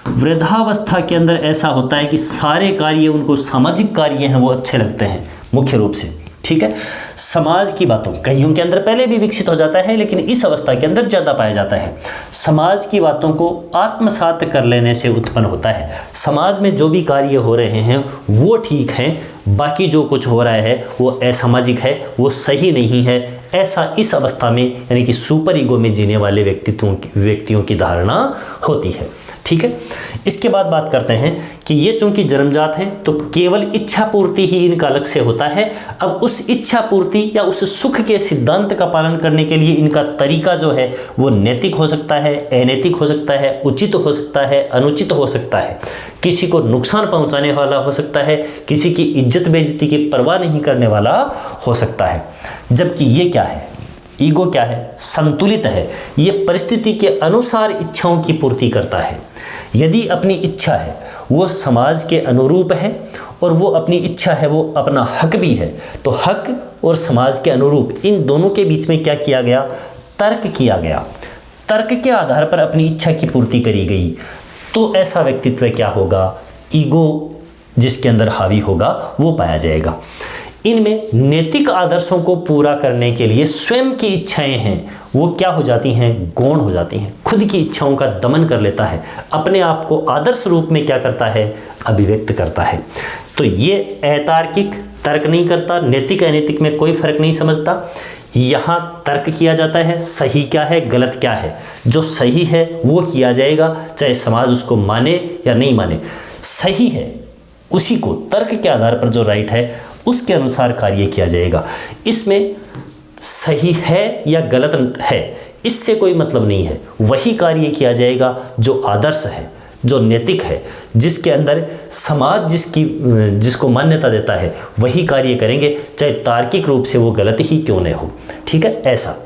वृद्धावस्था के अंदर ऐसा होता है कि सारे कार्य, उनको सामाजिक कार्य हैं वो अच्छे लगते हैं मुख्य रूप से। ठीक है, समाज की बातों, कईयों के अंदर पहले भी विकसित हो जाता है लेकिन इस अवस्था के अंदर ज़्यादा पाया जाता है। समाज की बातों को आत्मसात कर लेने से उत्पन्न होता है। समाज में जो भी कार्य हो रहे हैं वो ठीक हैं, बाकी जो कुछ हो रहा है वो असामाजिक है, वो सही नहीं है, ऐसा इस अवस्था में यानी कि सुपर ईगो में जीने वाले व्यक्तियों की धारणा होती है। ठीक है, इसके बाद बात करते हैं कि ये चूंकि जन्मजात हैं तो केवल इच्छा पूर्ति ही इनका लक्ष्य होता है। अब उस इच्छा पूर्ति या उस सुख के सिद्धांत का पालन करने के लिए इनका तरीका जो है वो नैतिक हो सकता है, अनैतिक हो सकता है, उचित हो सकता है, अनुचित हो सकता है, किसी को नुकसान पहुंचाने वाला हो सकता है, किसी की इज्जत बेइज्जती की परवाह नहीं करने वाला हो सकता है। जबकि ये क्या है? ईगो क्या है? संतुलित है। ये परिस्थिति के अनुसार इच्छाओं की पूर्ति करता है। यदि अपनी इच्छा है वो समाज के अनुरूप है और वो अपनी इच्छा है वो अपना हक भी है, तो हक और समाज के अनुरूप इन दोनों के बीच में क्या किया गया? तर्क किया गया। तर्क के आधार पर अपनी इच्छा की पूर्ति करी गई। तो ऐसा व्यक्तित्व क्या होगा? ईगो जिसके अंदर हावी होगा वो पाया जाएगा। इनमें नैतिक आदर्शों को पूरा करने के लिए स्वयं की इच्छाएं हैं वो क्या हो जाती हैं? गौण हो जाती हैं। खुद की इच्छाओं का दमन कर लेता है, अपने आप को आदर्श रूप में क्या करता है? अभिव्यक्त करता है। तो ये अतार्किक, तर्क नहीं करता, नैतिक अनैतिक में कोई फर्क नहीं समझता। यहाँ तर्क किया जाता है, सही क्या है गलत क्या है, जो सही है वो किया जाएगा, चाहे समाज उसको माने या नहीं माने। सही है उसी को तर्क के आधार पर जो राइट है उसके अनुसार कार्य किया जाएगा। इसमें सही है या गलत है इससे कोई मतलब नहीं है, वही कार्य किया जाएगा जो आदर्श है, जो नैतिक है, जिसके अंदर समाज जिसको मान्यता देता है वही कार्य करेंगे, चाहे तार्किक रूप से वो गलत ही क्यों न हो। ठीक है, ऐसा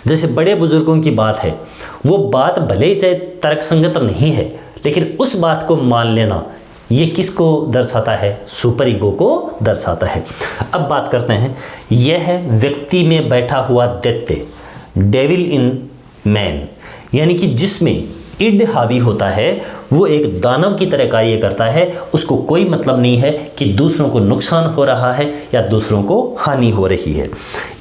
जैसे बड़े बुजुर्गों की बात है, वो बात भले ही चाहे तर्कसंगत नहीं है लेकिन उस बात को मान लेना ये किसको दर्शाता है? सुपर ईगो को दर्शाता है। अब बात करते हैं, यह है व्यक्ति में बैठा हुआ दैत्य, डेविल इन मैन, यानी कि जिसमें इड हावी होता है वो एक दानव की तरह कार्य करता है। उसको कोई मतलब नहीं है कि दूसरों को नुकसान हो रहा है या दूसरों को हानि हो रही है।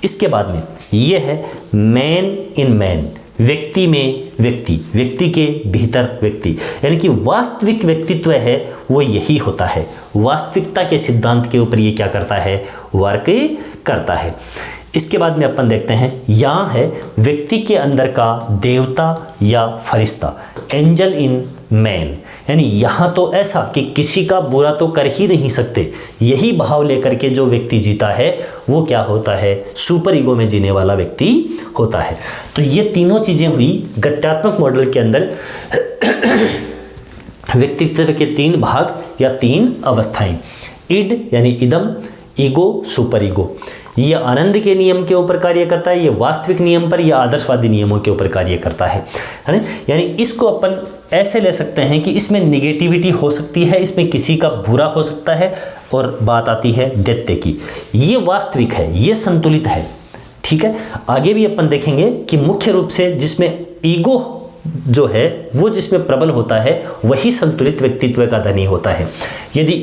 इसके बाद में ये है मैन इन मैन, व्यक्ति में व्यक्ति, व्यक्ति के भीतर व्यक्ति, यानी कि वास्तविक व्यक्तित्व है वो यही होता है। वास्तविकता के सिद्धांत के ऊपर ये क्या करता है? वर्क करता है। इसके बाद में अपन देखते हैं, यहाँ है व्यक्ति के अंदर का देवता या फरिश्ता, एंजल इन मैन, यानी यहाँ तो ऐसा कि किसी का बुरा तो कर ही नहीं सकते, यही भाव लेकर के जो व्यक्ति जीता है वो क्या होता है, सुपर ईगो में जीने वाला व्यक्ति होता है। तो ये तीनों चीज़ें हुई गत्यात्मक मॉडल के अंदर व्यक्तित्व के तीन भाग या तीन अवस्थाएं, इड यानी इदम, ईगो, सुपर ईगो। ये आनंद के नियम के ऊपर कार्य करता है, ये वास्तविक नियम पर या आदर्शवादी नियमों के ऊपर कार्य करता है ना। यानी इसको अपन ऐसे ले सकते हैं कि इसमें निगेटिविटी हो सकती है, इसमें किसी का बुरा हो सकता है, और बात आती है दैत्य की, ये वास्तविक है, ये संतुलित है। ठीक है, आगे भी अपन देखेंगे कि मुख्य रूप से जिसमें ईगो जो है वो जिसमें प्रबल होता है वही संतुलित व्यक्तित्व का धनी होता है। यदि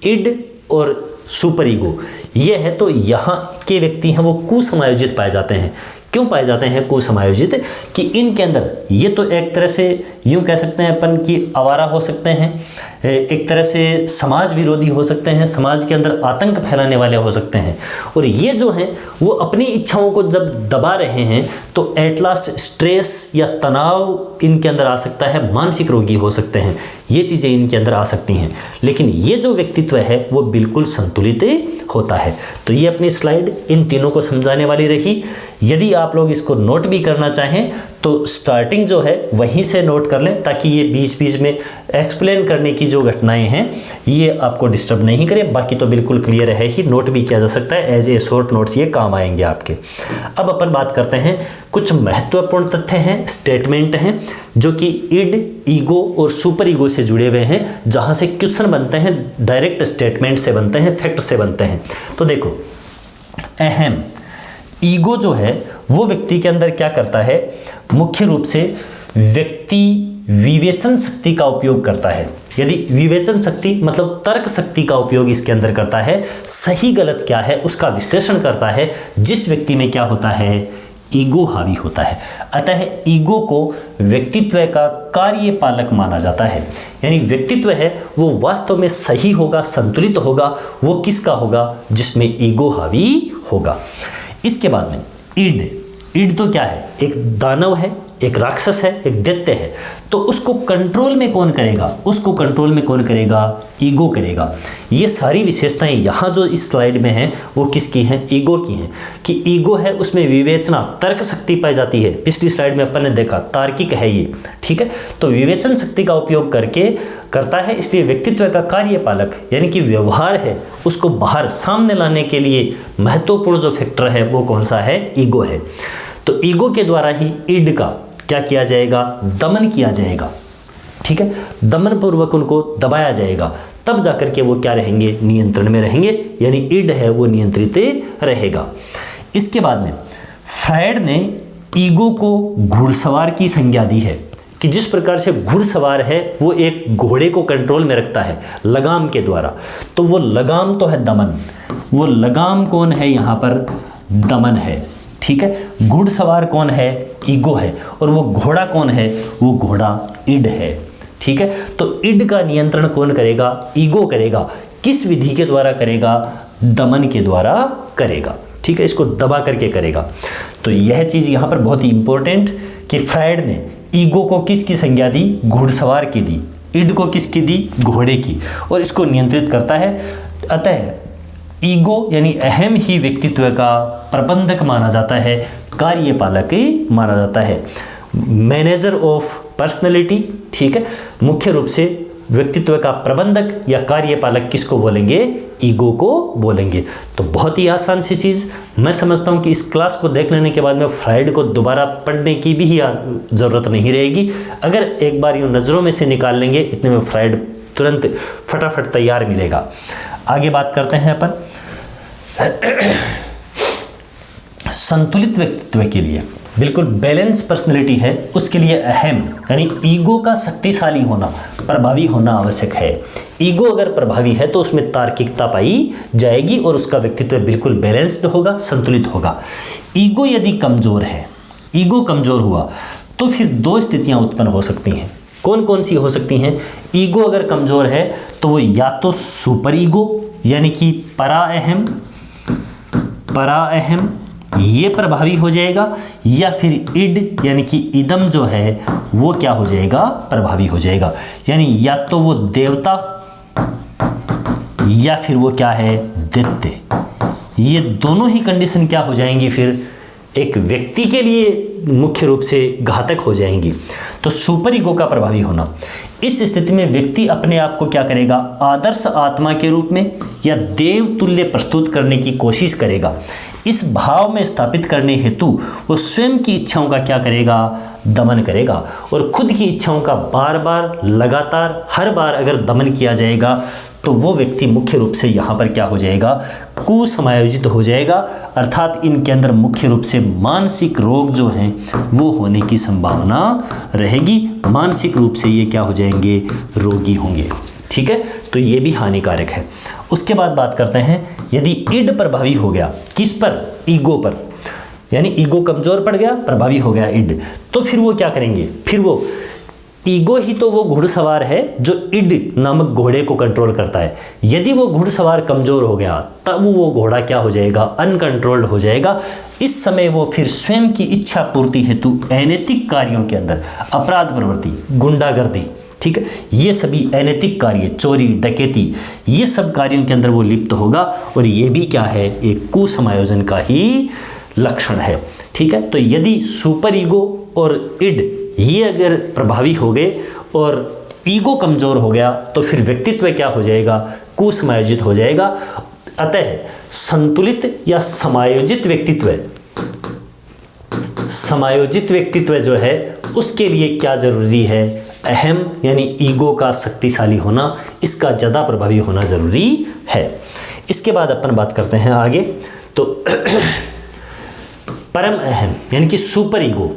इड और सुपर ईगो ये है तो यहाँ के व्यक्ति हैं वो कुसमायोजित पाए जाते हैं। क्यों पाए जाते हैं कुसमायोजित? कि इनके अंदर ये तो एक तरह से यूँ कह सकते हैं अपन कि आवारा हो सकते हैं, एक तरह से समाज विरोधी हो सकते हैं, समाज के अंदर आतंक फैलाने वाले हो सकते हैं। और ये जो हैं वो अपनी इच्छाओं को जब दबा रहे हैं तो एट लास्ट स्ट्रेस या तनाव इनके अंदर आ सकता है, मानसिक रोगी हो सकते हैं, ये चीज़ें इनके अंदर आ सकती हैं। लेकिन ये जो व्यक्तित्व है वो बिल्कुल संतुलित होता है। तो ये अपनी स्लाइड इन तीनों को समझाने वाली रही। यदि आप लोग इसको नोट भी करना चाहें तो स्टार्टिंग जो है वहीं से नोट कर लें, ताकि ये बीच बीच में एक्सप्लेन करने की जो घटनाएं हैं ये आपको डिस्टर्ब नहीं करें। बाकी तो बिल्कुल क्लियर है ही, नोट भी किया जा सकता है, एज ए शॉर्ट नोट्स ये काम आएंगे आपके। अब अपन बात करते हैं, कुछ महत्वपूर्ण तथ्य हैं, स्टेटमेंट हैं जो कि इड, ईगो और सुपर ईगो से जुड़े हुए हैं, जहाँ से क्वेश्चन बनते हैं, डायरेक्ट स्टेटमेंट से बनते हैं, फैक्ट से बनते हैं। तो देखो, अहम ईगो जो है वो व्यक्ति के अंदर क्या करता है, मुख्य रूप से व्यक्ति विवेचन शक्ति का उपयोग करता है। यदि विवेचन शक्ति मतलब तर्क शक्ति का उपयोग इसके अंदर करता है, सही गलत क्या है उसका विश्लेषण करता है, जिस व्यक्ति में क्या होता है, ईगो हावी होता है। अतः ईगो को व्यक्तित्व का कार्यपालक माना जाता है। यानी व्यक्तित्व है वो वास्तव में सही होगा, संतुलित होगा, वो किसका होगा, जिसमें ईगो हावी होगा। इसके बाद में इड, इड तो क्या है, एक दानव है, एक राक्षस है, एक दैत्य है। तो उसको कंट्रोल में कौन करेगा, उसको कंट्रोल में कौन करेगा, ईगो करेगा। ये सारी विशेषताएं यहाँ जो इस स्लाइड में हैं वो किसकी हैं, ईगो की हैं। कि ईगो है उसमें विवेचना, तर्क शक्ति पाई जाती है। पिछली स्लाइड में अपन ने देखा तार्किक है ये, ठीक है। तो विवेचन शक्ति का उपयोग करके करता है, इसलिए व्यक्तित्व का कार्यपालक यानी कि व्यवहार है उसको बाहर सामने लाने के लिए महत्वपूर्ण जो फैक्टर है वो कौन सा है, ईगो है। तो ईगो के द्वारा ही इड का क्या किया जाएगा, दमन किया जाएगा। ठीक है, दमन पूर्वक उनको दबाया जाएगा, तब जाकर के वो क्या रहेंगे, नियंत्रण में रहेंगे, यानी इड है वो नियंत्रित रहेगा। इसके बाद में फ्रायड ने ईगो को घुड़सवार की संज्ञा दी है कि जिस प्रकार से घुड़सवार है वो एक घोड़े को कंट्रोल में रखता है लगाम के द्वारा, तो वो लगाम तो है दमन, वो लगाम कौन है यहाँ पर, दमन है। ठीक है, घुड़सवार कौन है, ईगो है, और वो घोड़ा कौन है, वो घोड़ा इड है। ठीक है, तो इड का नियंत्रण कौन करेगा, ईगो करेगा। किस विधि के द्वारा करेगा, दमन के द्वारा करेगा। ठीक है, इसको दबा करके करेगा। तो यह चीज़ यहाँ पर बहुत ही इंपॉर्टेंट कि फ्रायड ने ईगो को किसकी संज्ञा दी, घुड़सवार की दी, इड को किसकी दी, घोड़े की, और इसको नियंत्रित करता है। अतः ईगो यानी अहम ही व्यक्तित्व का प्रबंधक माना जाता है, कार्यपालक माना जाता है, मैनेजर ऑफ पर्सनैलिटी। ठीक है, मुख्य रूप से व्यक्तित्व का प्रबंधक या कार्यपालक किसको बोलेंगे, ईगो को बोलेंगे। तो बहुत ही आसान सी चीज़, मैं समझता हूँ कि इस क्लास को देख लेने के बाद में फ्रायड को दोबारा पढ़ने की भी ज़रूरत नहीं रहेगी। अगर एक बार यूँ नज़रों में से निकाल लेंगे, इतने में फ्रायड तुरंत फटाफट तैयार मिलेगा। आगे बात करते हैं अपन संतुलित व्यक्तित्व के लिए, बिल्कुल बैलेंस पर्सनैलिटी है उसके लिए अहम यानी ईगो का शक्तिशाली होना, प्रभावी होना आवश्यक है। ईगो अगर प्रभावी है तो उसमें तार्किकता पाई जाएगी और उसका व्यक्तित्व बिल्कुल बैलेंस्ड होगा, संतुलित होगा। ईगो यदि कमज़ोर है, ईगो कमज़ोर हुआ तो फिर दो स्थितियां उत्पन्न हो सकती हैं। कौन कौन सी हो सकती हैं, ईगो अगर कमज़ोर है तो वो या तो सुपर ईगो यानी कि परा अहम ये प्रभावी हो जाएगा, या फिर इड यानी कि इदम जो है वो क्या हो जाएगा, प्रभावी हो जाएगा। यानी या तो वो देवता या फिर वो क्या है, दैत्य। ये दोनों ही कंडीशन क्या हो जाएंगी, फिर एक व्यक्ति के लिए मुख्य रूप से घातक हो जाएंगी। तो सुपर ईगो का प्रभावी होना, इस स्थिति में व्यक्ति अपने आप को क्या करेगा, आदर्श आत्मा के रूप में या देव तुल्य प्रस्तुत करने की कोशिश करेगा। इस भाव में स्थापित करने हेतु वो स्वयं की इच्छाओं का क्या करेगा, दमन करेगा। और खुद की इच्छाओं का बार बार लगातार हर बार अगर दमन किया जाएगा तो वो व्यक्ति मुख्य रूप से यहाँ पर क्या हो जाएगा, कुसमायोजित हो जाएगा। अर्थात इनके अंदर मुख्य रूप से मानसिक रोग जो हैं वो होने की संभावना रहेगी। मानसिक रूप से ये क्या हो जाएंगे, रोगी होंगे। ठीक है, तो ये भी हानिकारक है। उसके बाद बात करते हैं, यदि इड प्रभावी हो गया, किस पर, ईगो पर, यानी ईगो कमजोर पड़ गया, प्रभावी हो गया इड, तो फिर वो क्या करेंगे, फिर वो ईगो ही तो वो घुड़सवार है जो इड नामक घोड़े को कंट्रोल करता है। यदि वो घुड़सवार कमजोर हो गया तब वो घोड़ा क्या हो जाएगा, अनकंट्रोल्ड हो जाएगा। इस समय वो फिर स्वयं की इच्छा पूर्ति हेतु अनैतिक कार्यों के अंदर, अपराध प्रवृत्ति, गुंडागर्दी, ठीक है, ये सभी अनैतिक कार्य, चोरी डकैती, ये सब कार्यों के अंदर वो लिप्त होगा। और ये भी क्या है, एक कुसमायोजन का ही लक्षण है। ठीक है, तो यदि सुपर ईगो और इड ये अगर प्रभावी हो गए और ईगो कमजोर हो गया तो फिर व्यक्तित्व क्या हो जाएगा, कुसमायोजित हो जाएगा। अतः संतुलित या समायोजित व्यक्तित्व जो है उसके लिए क्या जरूरी है, अहम यानी ईगो का शक्तिशाली होना, इसका ज़्यादा प्रभावी होना जरूरी है। इसके बाद अपन बात करते हैं आगे, तो परम अहम यानी कि सुपर ईगो,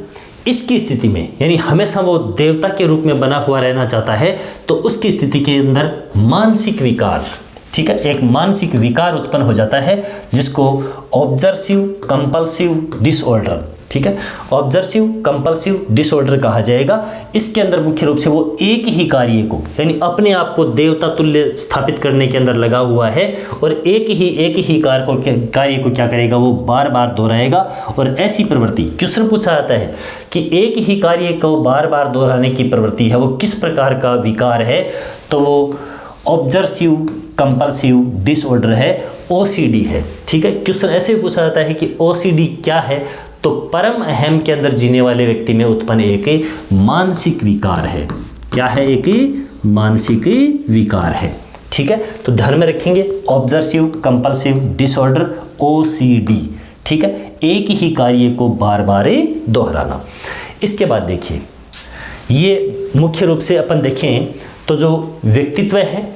इसकी स्थिति में यानी हमेशा वो देवता के रूप में बना हुआ रहना चाहता है, तो उसकी स्थिति के अंदर मानसिक विकार, ठीक है, एक मानसिक विकार उत्पन्न हो जाता है जिसको ऑब्जर्सिव कंपल्सिव डिसऑर्डर, ठीक है, ऑब्जर्सिव कंपल्सिव डिसऑर्डर कहा जाएगा। इसके अंदर मुख्य रूप से वो एक ही कार्य को यानी अपने आप को देवता तुल्य स्थापित करने के अंदर लगा हुआ है और एक ही कार्य को क्या करेगा, वो बार बार दोहराएगा। और ऐसी प्रवृत्ति क्वेश्चन पूछा जाता है कि एक ही कार्य को बार बार दोहराने की प्रवृत्ति है वो किस प्रकार का विकार है, तो वो ऑब्जर्सिव कंपल्सिव डिसऑर्डर है, OCD है। ठीक है, क्वेश्चन ऐसे भी पूछा जाता है कि OCD क्या है, तो परम अहम के अंदर जीने वाले व्यक्ति में उत्पन्न एक मानसिक विकार है। क्या है, एक मानसिक विकार है। ठीक है, तो ध्यान में रखेंगे, ऑब्जर्सिव कंपल्सिव डिसऑर्डर OCD, ठीक है, एक ही कार्य को बार बार दोहराना। इसके बाद देखिए, ये मुख्य रूप से अपन देखें तो जो व्यक्तित्व है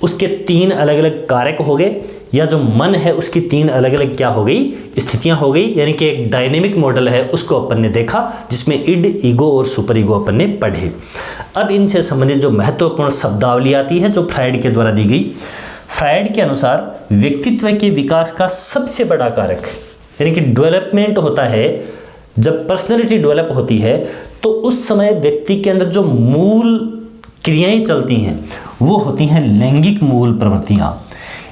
उसके 3 अलग अलग कारक हो गए, या जो मन है उसकी 3 अलग अलग क्या हो गई, स्थितियां हो गई। यानी कि एक डायनेमिक मॉडल है उसको अपन ने देखा, जिसमें इड, ईगो और सुपर ईगो अपन ने पढ़े। अब इनसे संबंधित जो महत्वपूर्ण शब्दावली आती है जो फ्राइड के द्वारा दी गई। फ्राइड के अनुसार व्यक्तित्व के विकास का सबसे बड़ा कारक यानी कि डेवलपमेंट होता है, जब पर्सनैलिटी डेवलप होती है तो उस समय व्यक्ति के अंदर जो मूल क्रियाएं चलती हैं वो होती हैं लैंगिक मूल प्रवृत्तियां,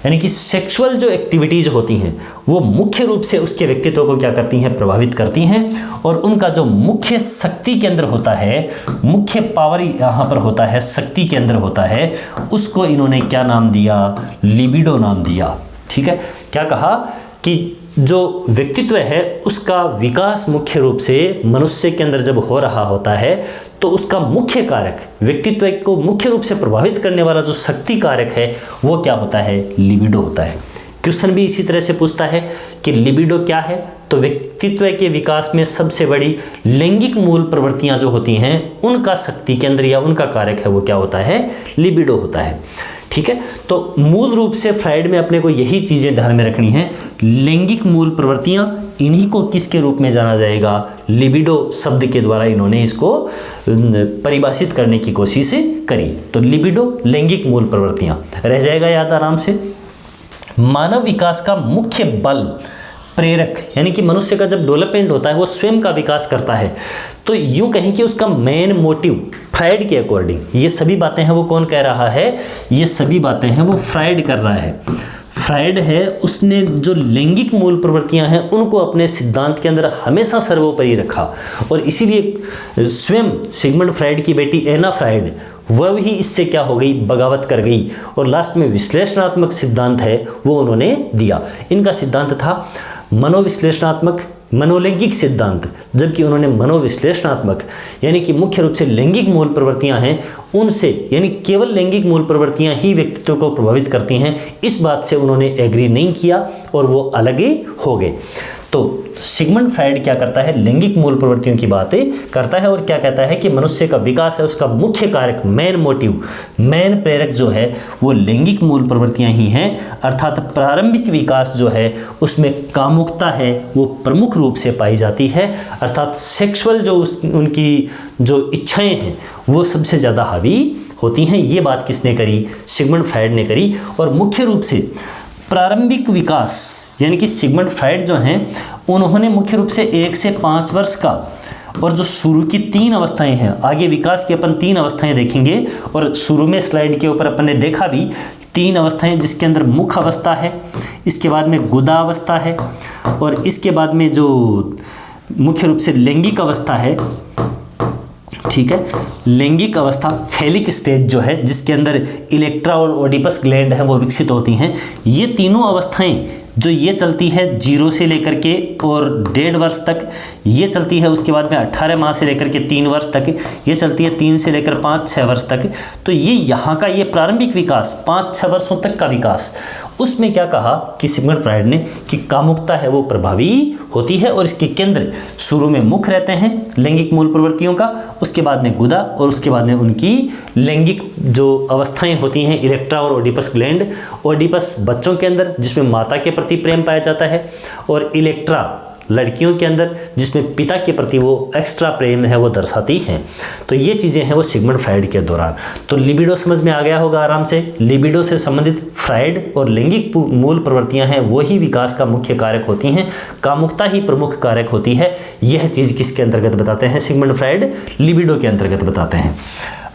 यानी कि सेक्सुअल जो एक्टिविटीज होती हैं वो मुख्य रूप से उसके व्यक्तित्व को क्या करती हैं, प्रभावित करती हैं। और उनका जो मुख्य शक्ति के अंदर होता है, मुख्य पावर यहाँ पर होता है, शक्ति के अंदर होता है, उसको इन्होंने क्या नाम दिया, लिबिडो नाम दिया। ठीक है, क्या कहा कि जो व्यक्तित्व है उसका विकास मुख्य रूप से मनुष्य के अंदर जब हो रहा होता है तो उसका मुख्य कारक, व्यक्तित्व को मुख्य रूप से प्रभावित करने वाला जो शक्ति कारक है वो क्या होता है, लिबिडो होता है। क्वेश्चन भी इसी तरह से पूछता है कि लिबिडो क्या है, तो व्यक्तित्व के विकास में सबसे बड़ी लैंगिक मूल प्रवृत्तियां जो होती हैं उनका शक्ति केंद्र या उनका कारक है वो क्या होता है, लिबिडो होता है। ठीक है, तो मूल रूप से फ्राइड में अपने को यही चीजें ध्यान में रखनी है। लैंगिक मूल प्रवृत्तियां, इन्हीं को किसके रूप में जाना जाएगा, लिबिडो शब्द के द्वारा इन्होंने इसको परिभाषित करने की कोशिश करी। तो लिबिडो लैंगिक मूल प्रवृत्तियां रह जाएगा याद आराम से। मानव विकास का मुख्य बल प्रेरक, यानी कि मनुष्य का जब डेवलपमेंट होता है वो स्वयं का विकास करता है, तो यूं कहें कि उसका मेन मोटिव फ्राइड के अकॉर्डिंग, ये सभी बातें हैं वो कौन कह रहा है, ये सभी बातें हैं वो फ्राइड कर रहा है। फ्रायड है उसने जो लैंगिक मूल प्रवृत्तियां हैं उनको अपने सिद्धांत के अंदर हमेशा सर्वोपरि रखा, और इसीलिए स्वयं सिगमंड फ्रायड की बेटी एना फ्रायड वह भी इससे क्या हो गई, बगावत कर गई, और लास्ट में विश्लेषणात्मक सिद्धांत है वो उन्होंने दिया। इनका सिद्धांत था मनोविश्लेषणात्मक मनोलैंगिक सिद्धांत, जबकि उन्होंने मनोविश्लेषणात्मक यानी कि मुख्य रूप से लैंगिक मूल प्रवृत्तियां हैं उनसे, यानी केवल लैंगिक मूल प्रवृत्तियां ही व्यक्तित्व को प्रभावित करती हैं, इस बात से उन्होंने एग्री नहीं किया और वो अलग ही हो गए। तो सिगमंड फ्रायड क्या करता है, लैंगिक मूल प्रवृत्तियों की बातें करता है और क्या कहता है कि मनुष्य का विकास है उसका मुख्य कारक, मेन मोटिव, मेन प्रेरक जो है वो लैंगिक मूल प्रवृत्तियां ही हैं, अर्थात प्रारंभिक विकास जो है उसमें कामुकता है वो प्रमुख रूप से पाई जाती है, अर्थात सेक्सुअल जो उनकी जो इच्छाएं हैं वो सबसे ज़्यादा हावी होती हैं। ये बात किसने करी, सिगमंड फ्रायड ने करी। और मुख्य रूप से प्रारंभिक विकास यानी कि सिगमंड फ्रायड जो हैं उन्होंने मुख्य रूप से 1 से 5 वर्ष का, और जो शुरू की 3 अवस्थाएं हैं, आगे विकास की अपन 3 अवस्थाएं देखेंगे, और शुरू में स्लाइड के ऊपर अपन ने देखा भी 3 अवस्थाएं, जिसके अंदर मुख अवस्था है, इसके बाद में गुदा अवस्था है, और इसके बाद में जो मुख्य रूप से लैंगिक अवस्था है, ठीक है, लैंगिक अवस्था फैलिक स्टेज जो है जिसके अंदर इलेक्ट्रा और ओडिपस ग्लैंड है वो विकसित होती हैं। ये तीनों अवस्थाएं जो ये चलती है 0 से लेकर के और 1.5 वर्ष तक, ये चलती है उसके बाद में 18 माह से लेकर के 3 वर्ष तक, ये चलती है 3 से लेकर 5-6 वर्ष तक। तो ये यहाँ का ये प्रारंभिक विकास 5-6 वर्षों तक का विकास, उसमें क्या कहा कि सिगमंड फ्रायड ने कि कामुकता है वो प्रभावी होती है, और इसके केंद्र शुरू में मुख रहते हैं लैंगिक मूल प्रवृत्तियों का, उसके बाद में गुदा, और उसके बाद में उनकी लैंगिक जो अवस्थाएं होती हैं इलेक्ट्रा और ओडिपस ग्लैंड। ओडिपस बच्चों के अंदर जिसमें माता के प्रति प्रेम पाया जाता है, और इलेक्ट्रा लड़कियों के अंदर जिसमें पिता के प्रति वो एक्स्ट्रा प्रेम है वो दर्शाती हैं। तो ये चीज़ें हैं वो सिगमंड फ्रायड के दौरान। तो लिबिडो समझ में आ गया होगा आराम से। लिबिडो से संबंधित फ्रायड और लैंगिक मूल प्रवृत्तियां हैं वो ही विकास का मुख्य कारक होती हैं, कामुकता ही प्रमुख कारक होती है। यह चीज़ किसके अंतर्गत बताते हैं, सिगमंड फ्रायड लिबिडो के अंतर्गत बताते हैं।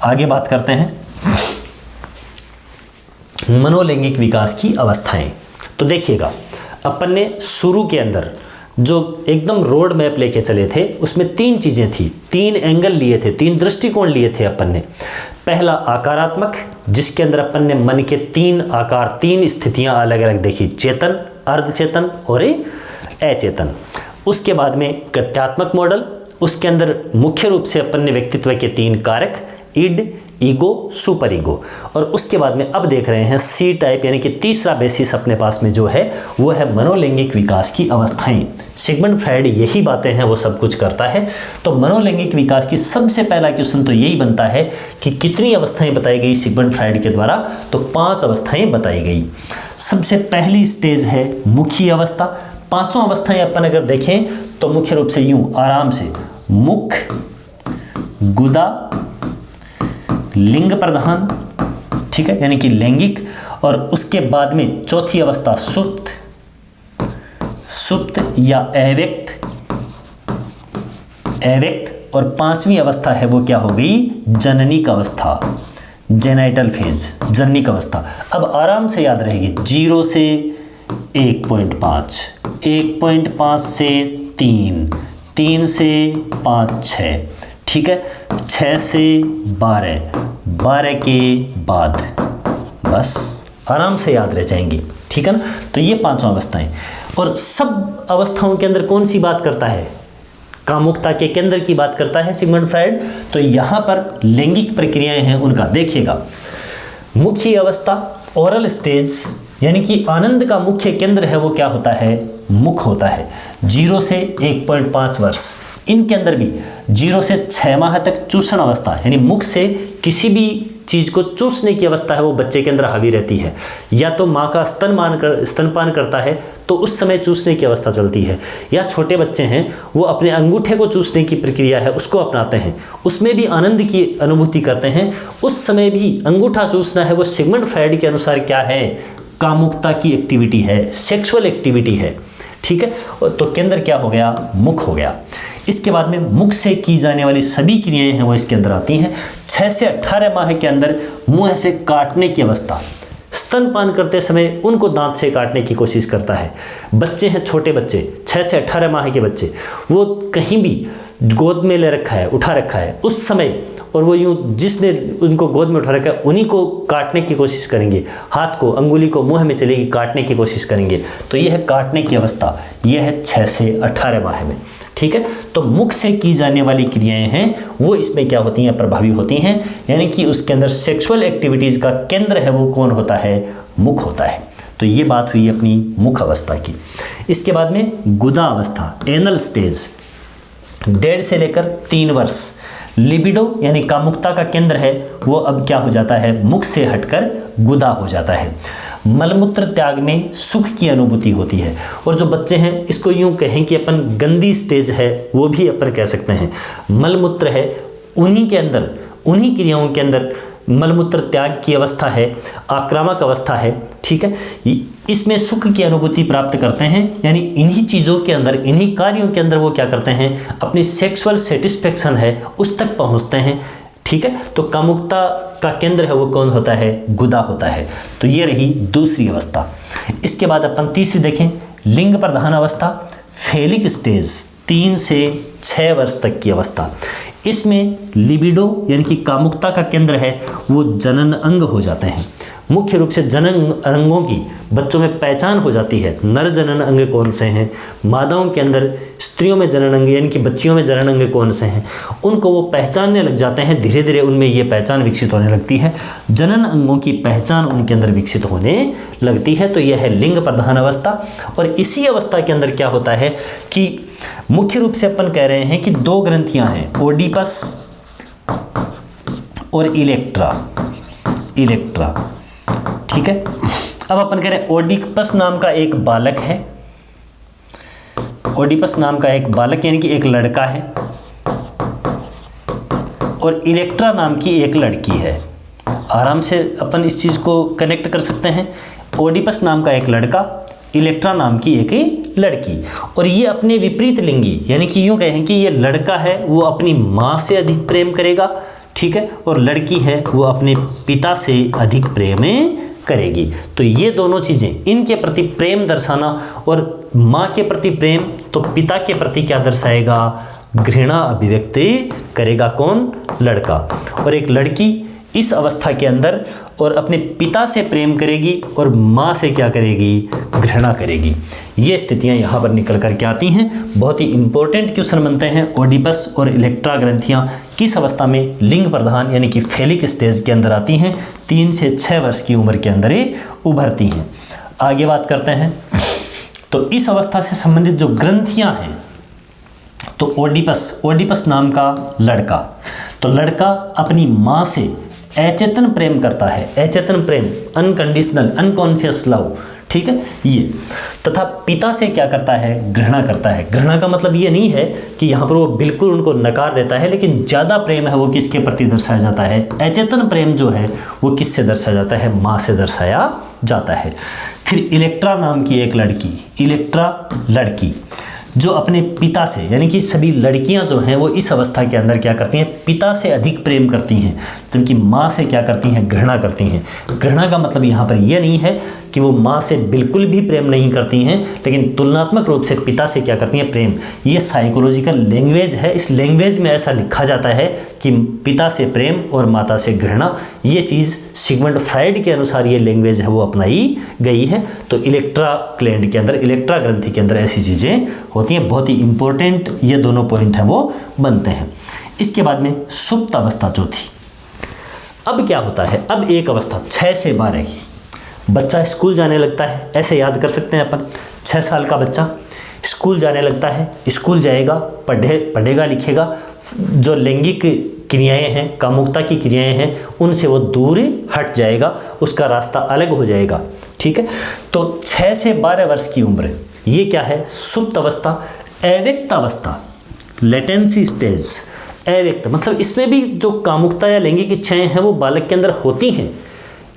आगे बात करते हैं मनोलैंगिक विकास की अवस्थाएं। तो देखिएगा अपन ने शुरू के अंदर जो एकदम रोड मैप लेके चले थे उसमें 3 चीज़ें थी, 3 एंगल लिए थे, 3 दृष्टिकोण लिए थे अपन ने। पहला आकारात्मक, जिसके अंदर अपन ने मन के 3 आकार, 3 स्थितियां अलग अलग देखी, चेतन, अर्धचेतन और अचेतन। उसके बाद में गत्यात्मक मॉडल, उसके अंदर मुख्य रूप से अपन ने व्यक्तित्व के 3 कारक, इड, ईगो, सुपर ईगो। और उसके बाद में अब देख रहे हैं सी टाइप, यानी कि तीसरा बेसिस अपने पास में जो है वो है मनोलैंगिक विकास की अवस्थाएं। सिगमंड फ्रायड यही बातें हैं वो सब कुछ करता है। तो मनोलैंगिक विकास की सबसे पहला क्वेश्चन तो यही बनता है कि कितनी अवस्थाएं बताई गई सिगमंड फ्रायड के द्वारा, तो 5 अवस्थाएं बताई गई। सबसे पहली स्टेज है मुखी अवस्था। 5 अवस्थाएं अपन अगर देखें तो मुख्य रूप से यूं आराम से मुख, गुदा, लिंग प्रधान, ठीक है, यानी कि लैंगिक, और उसके बाद में चौथी अवस्था सुप्त, सुप्त या अव्यक्त, अव्यक्त, और 5वीं अवस्था है वो क्या हो गई, जननिक अवस्था, जेनाइटल फेज, जननिक अवस्था। अब आराम से याद रहेगी 0 से 1.5, 1.5 से 3, 3 से 5, 6, ठीक है, 6 से 12, 12 के बाद, बस आराम से याद रह जाएंगी, ठीक है ना। तो ये 5 अवस्थाएं, और सब अवस्थाओं के अंदर कौन सी बात करता है, कामुकता के केंद्र की बात करता है सिगमंड फ्रायड। तो यहाँ पर लैंगिक प्रक्रियाएं हैं उनका देखिएगा। मुख्य अवस्था, ओरल स्टेज, यानी कि आनंद का मुख्य केंद्र है वो क्या होता है, मुख होता है। 0 से 1.5 वर्ष, इनके अंदर भी 0 से 6 माह तक चूषण अवस्था, यानी मुख से किसी भी चीज़ को चूसने की अवस्था है वो बच्चे के अंदर हावी रहती है। या तो माँ का स्तनपान करता है तो उस समय चूसने की अवस्था चलती है, या छोटे बच्चे हैं वो अपने अंगूठे को चूसने की प्रक्रिया है उसको अपनाते हैं, उसमें भी आनंद की अनुभूति करते हैं, उस समय भी अंगूठा चूसना है वो सिगमंड फ्रायड के अनुसार क्या है, कामुकता की एक्टिविटी है, सेक्सुअल एक्टिविटी है, ठीक है। तो केंद्र क्या हो गया, मुख हो गया। इसके बाद में मुख से की जाने वाली सभी क्रियाएं हैं वो इसके अंदर आती हैं। 6 से 18 माह के अंदर मुंह से काटने की अवस्था, स्तनपान करते समय उनको दांत से काटने की कोशिश करता है। बच्चे हैं, छोटे बच्चे 6 से 18 माह के बच्चे, वो कहीं भी गोद में ले रखा है, उठा रखा है उस समय, और वो यूँ जिसने उनको गोद में उठा रखा है उन्हीं को काटने की कोशिश करेंगे, हाथ को, अंगुली को मुंह में चलेगी, काटने की कोशिश करेंगे। तो यह है काटने की अवस्था, यह है 6 से 18 माह में। ठीक है, तो मुख से की जाने वाली क्रियाएं हैं वो इसमें क्या होती हैं, प्रभावी होती हैं, यानी कि उसके अंदर सेक्सुअल एक्टिविटीज़ का केंद्र है वो कौन होता है, मुख होता है। तो ये बात हुई अपनी मुख अवस्था की। इसके बाद में गुदा अवस्था, एनल स्टेज, 1.5 से लेकर 3 वर्ष। लिबिडो यानी कामुकता का केंद्र है वो अब क्या हो जाता है, मुख से हटकर गुदा हो जाता है। मलमूत्र त्याग में सुख की अनुभूति होती है। और जो बच्चे हैं इसको यूं कहें कि अपन गंदी स्टेज है वो भी अपन कह सकते हैं। मलमूत्र है, उन्हीं के अंदर, उन्हीं क्रियाओं के अंदर मलमूत्र त्याग की अवस्था है, आक्रामक अवस्था है। ठीक है, इसमें सुख की अनुभूति प्राप्त करते हैं, यानी इन्हीं चीज़ों के अंदर, इन्हीं कार्यों के अंदर वो क्या करते हैं, अपनी सेक्सुअल सेटिस्फेक्शन है उस तक पहुंचते हैं। ठीक है, तो कामुकता का केंद्र है वो कौन होता है, गुदा होता है। तो ये रही दूसरी अवस्था। इसके बाद अपन तीसरी देखें, लिंग प्रधान अवस्था, फेलिक स्टेज, 3 से 6 वर्ष तक की अवस्था। इसमें लिबिडो यानी कि कामुकता का केंद्र है वो जनन अंग हो जाते हैं। मुख्य रूप से जनन अंगों की बच्चों में पहचान हो जाती है, नर जनन अंग कौन से हैं, मादाओं के अंदर, स्त्रियों में जनन अंग यानी कि बच्चियों में जनन अंग कौन से हैं, उनको वो पहचानने लग जाते हैं। धीरे धीरे उनमें ये पहचान विकसित होने लगती है, जनन अंगों की पहचान उनके अंदर विकसित होने लगती है। तो यह है लिंग प्रधान अवस्था। और इसी अवस्था के अंदर क्या होता है कि मुख्य रूप से अपन कह रहे हैं कि 2 ग्रंथियां हैं, ओडिपस और इलेक्ट्रा। ठीक है, अब अपन कह रहे हैं ओडिपस नाम का एक बालक है, ओडिपस नाम का एक बालक यानी कि एक लड़का है, और इलेक्ट्रा नाम की एक लड़की है। आराम से अपन इस चीज़ को कनेक्ट कर सकते हैं, ओडिपस नाम का एक लड़का, इलेक्ट्रा नाम की एक लड़की। और ये अपने विपरीत लिंगी, यानी कि यूँ कहें कि ये लड़का है वो अपनी माँ से अधिक प्रेम करेगा, ठीक है, और लड़की है वो अपने पिता से अधिक प्रेम करेगी। तो ये दोनों चीज़ें, इनके प्रति प्रेम दर्शाना, और माँ के प्रति प्रेम तो पिता के प्रति क्या दर्शाएगा, घृणा अभिव्यक्ति करेगा कौन, लड़का। और एक लड़की इस अवस्था के अंदर और अपने पिता से प्रेम करेगी और माँ से क्या करेगी, घृणा करेगी। ये स्थितियाँ यहाँ पर निकल कर के आती हैं। बहुत ही इंपॉर्टेंट क्वेश्चन बनते हैं, ओडिपस और इलेक्ट्रा ग्रंथियाँ किस अवस्था में, लिंग प्रधान यानी कि फेलिक स्टेज के अंदर आती हैं, 3 से 6 वर्ष की उम्र के अंदर ये उभरती हैं। आगे बात करते हैं, तो इस अवस्था से संबंधित जो ग्रंथियाँ हैं, तो ओडिपस नाम का लड़का, तो लड़का अपनी माँ से अचेतन प्रेम करता है, अचेतन प्रेम, अनकंडीशनल, अनकॉन्शियस लव, ठीक है ये। तथा पिता से क्या करता है, घृणा करता है। घृणा का मतलब ये नहीं है कि यहाँ पर वो बिल्कुल उनको नकार देता है, लेकिन ज़्यादा प्रेम है वो किसके प्रति दर्शाया जाता है, अचेतन प्रेम जो है वो किससे दर्शाया जाता है, माँ से दर्शाया जाता है। फिर इलेक्ट्रा नाम की एक लड़की, इलेक्ट्रा लड़की जो अपने पिता से, यानी कि सभी लड़कियां जो हैं वो इस अवस्था के अंदर क्या करती हैं, पिता से अधिक प्रेम करती हैं, जबकि माँ से क्या करती हैं, घृणा करती हैं। घृणा का मतलब यहाँ पर यह नहीं है कि वो माँ से बिल्कुल भी प्रेम नहीं करती हैं, लेकिन तुलनात्मक रूप से पिता से क्या करती हैं, प्रेम। ये साइकोलॉजिकल लैंग्वेज है, इस लैंग्वेज में ऐसा लिखा जाता है कि पिता से प्रेम और माता से घृणा। ये चीज़ सिगमंड फ्राइड के अनुसार ये लैंग्वेज है वो अपनाई गई है। तो इलेक्ट्रा ग्लैंड के अंदर, इलेक्ट्रा ग्रंथि के अंदर ऐसी चीज़ें होती हैं। बहुत ही इंपॉर्टेंट ये दोनों पॉइंट हैं वो बनते हैं। इसके बाद में सुप्त अवस्था चौथी। अब क्या होता है, अब एक अवस्था 6 से 12 की, बच्चा स्कूल जाने लगता है, ऐसे याद कर सकते हैं अपन, 6 साल का बच्चा स्कूल जाने लगता है, स्कूल जाएगा, पढ़ेगा लिखेगा, जो लैंगिक क्रियाएं हैं, कामुकता की क्रियाएं हैं, उनसे वो दूर हट जाएगा, उसका रास्ता अलग हो जाएगा, ठीक है। तो 6 से 12 वर्ष की उम्र, ये क्या है, सुप्त अवस्था, अव्यक्त अवस्था, लेटेंसी स्टेज। अव्यक्त मतलब इसमें भी जो कामुकता या लैंगिक इच्छाएं हैं वो बालक के अंदर होती हैं,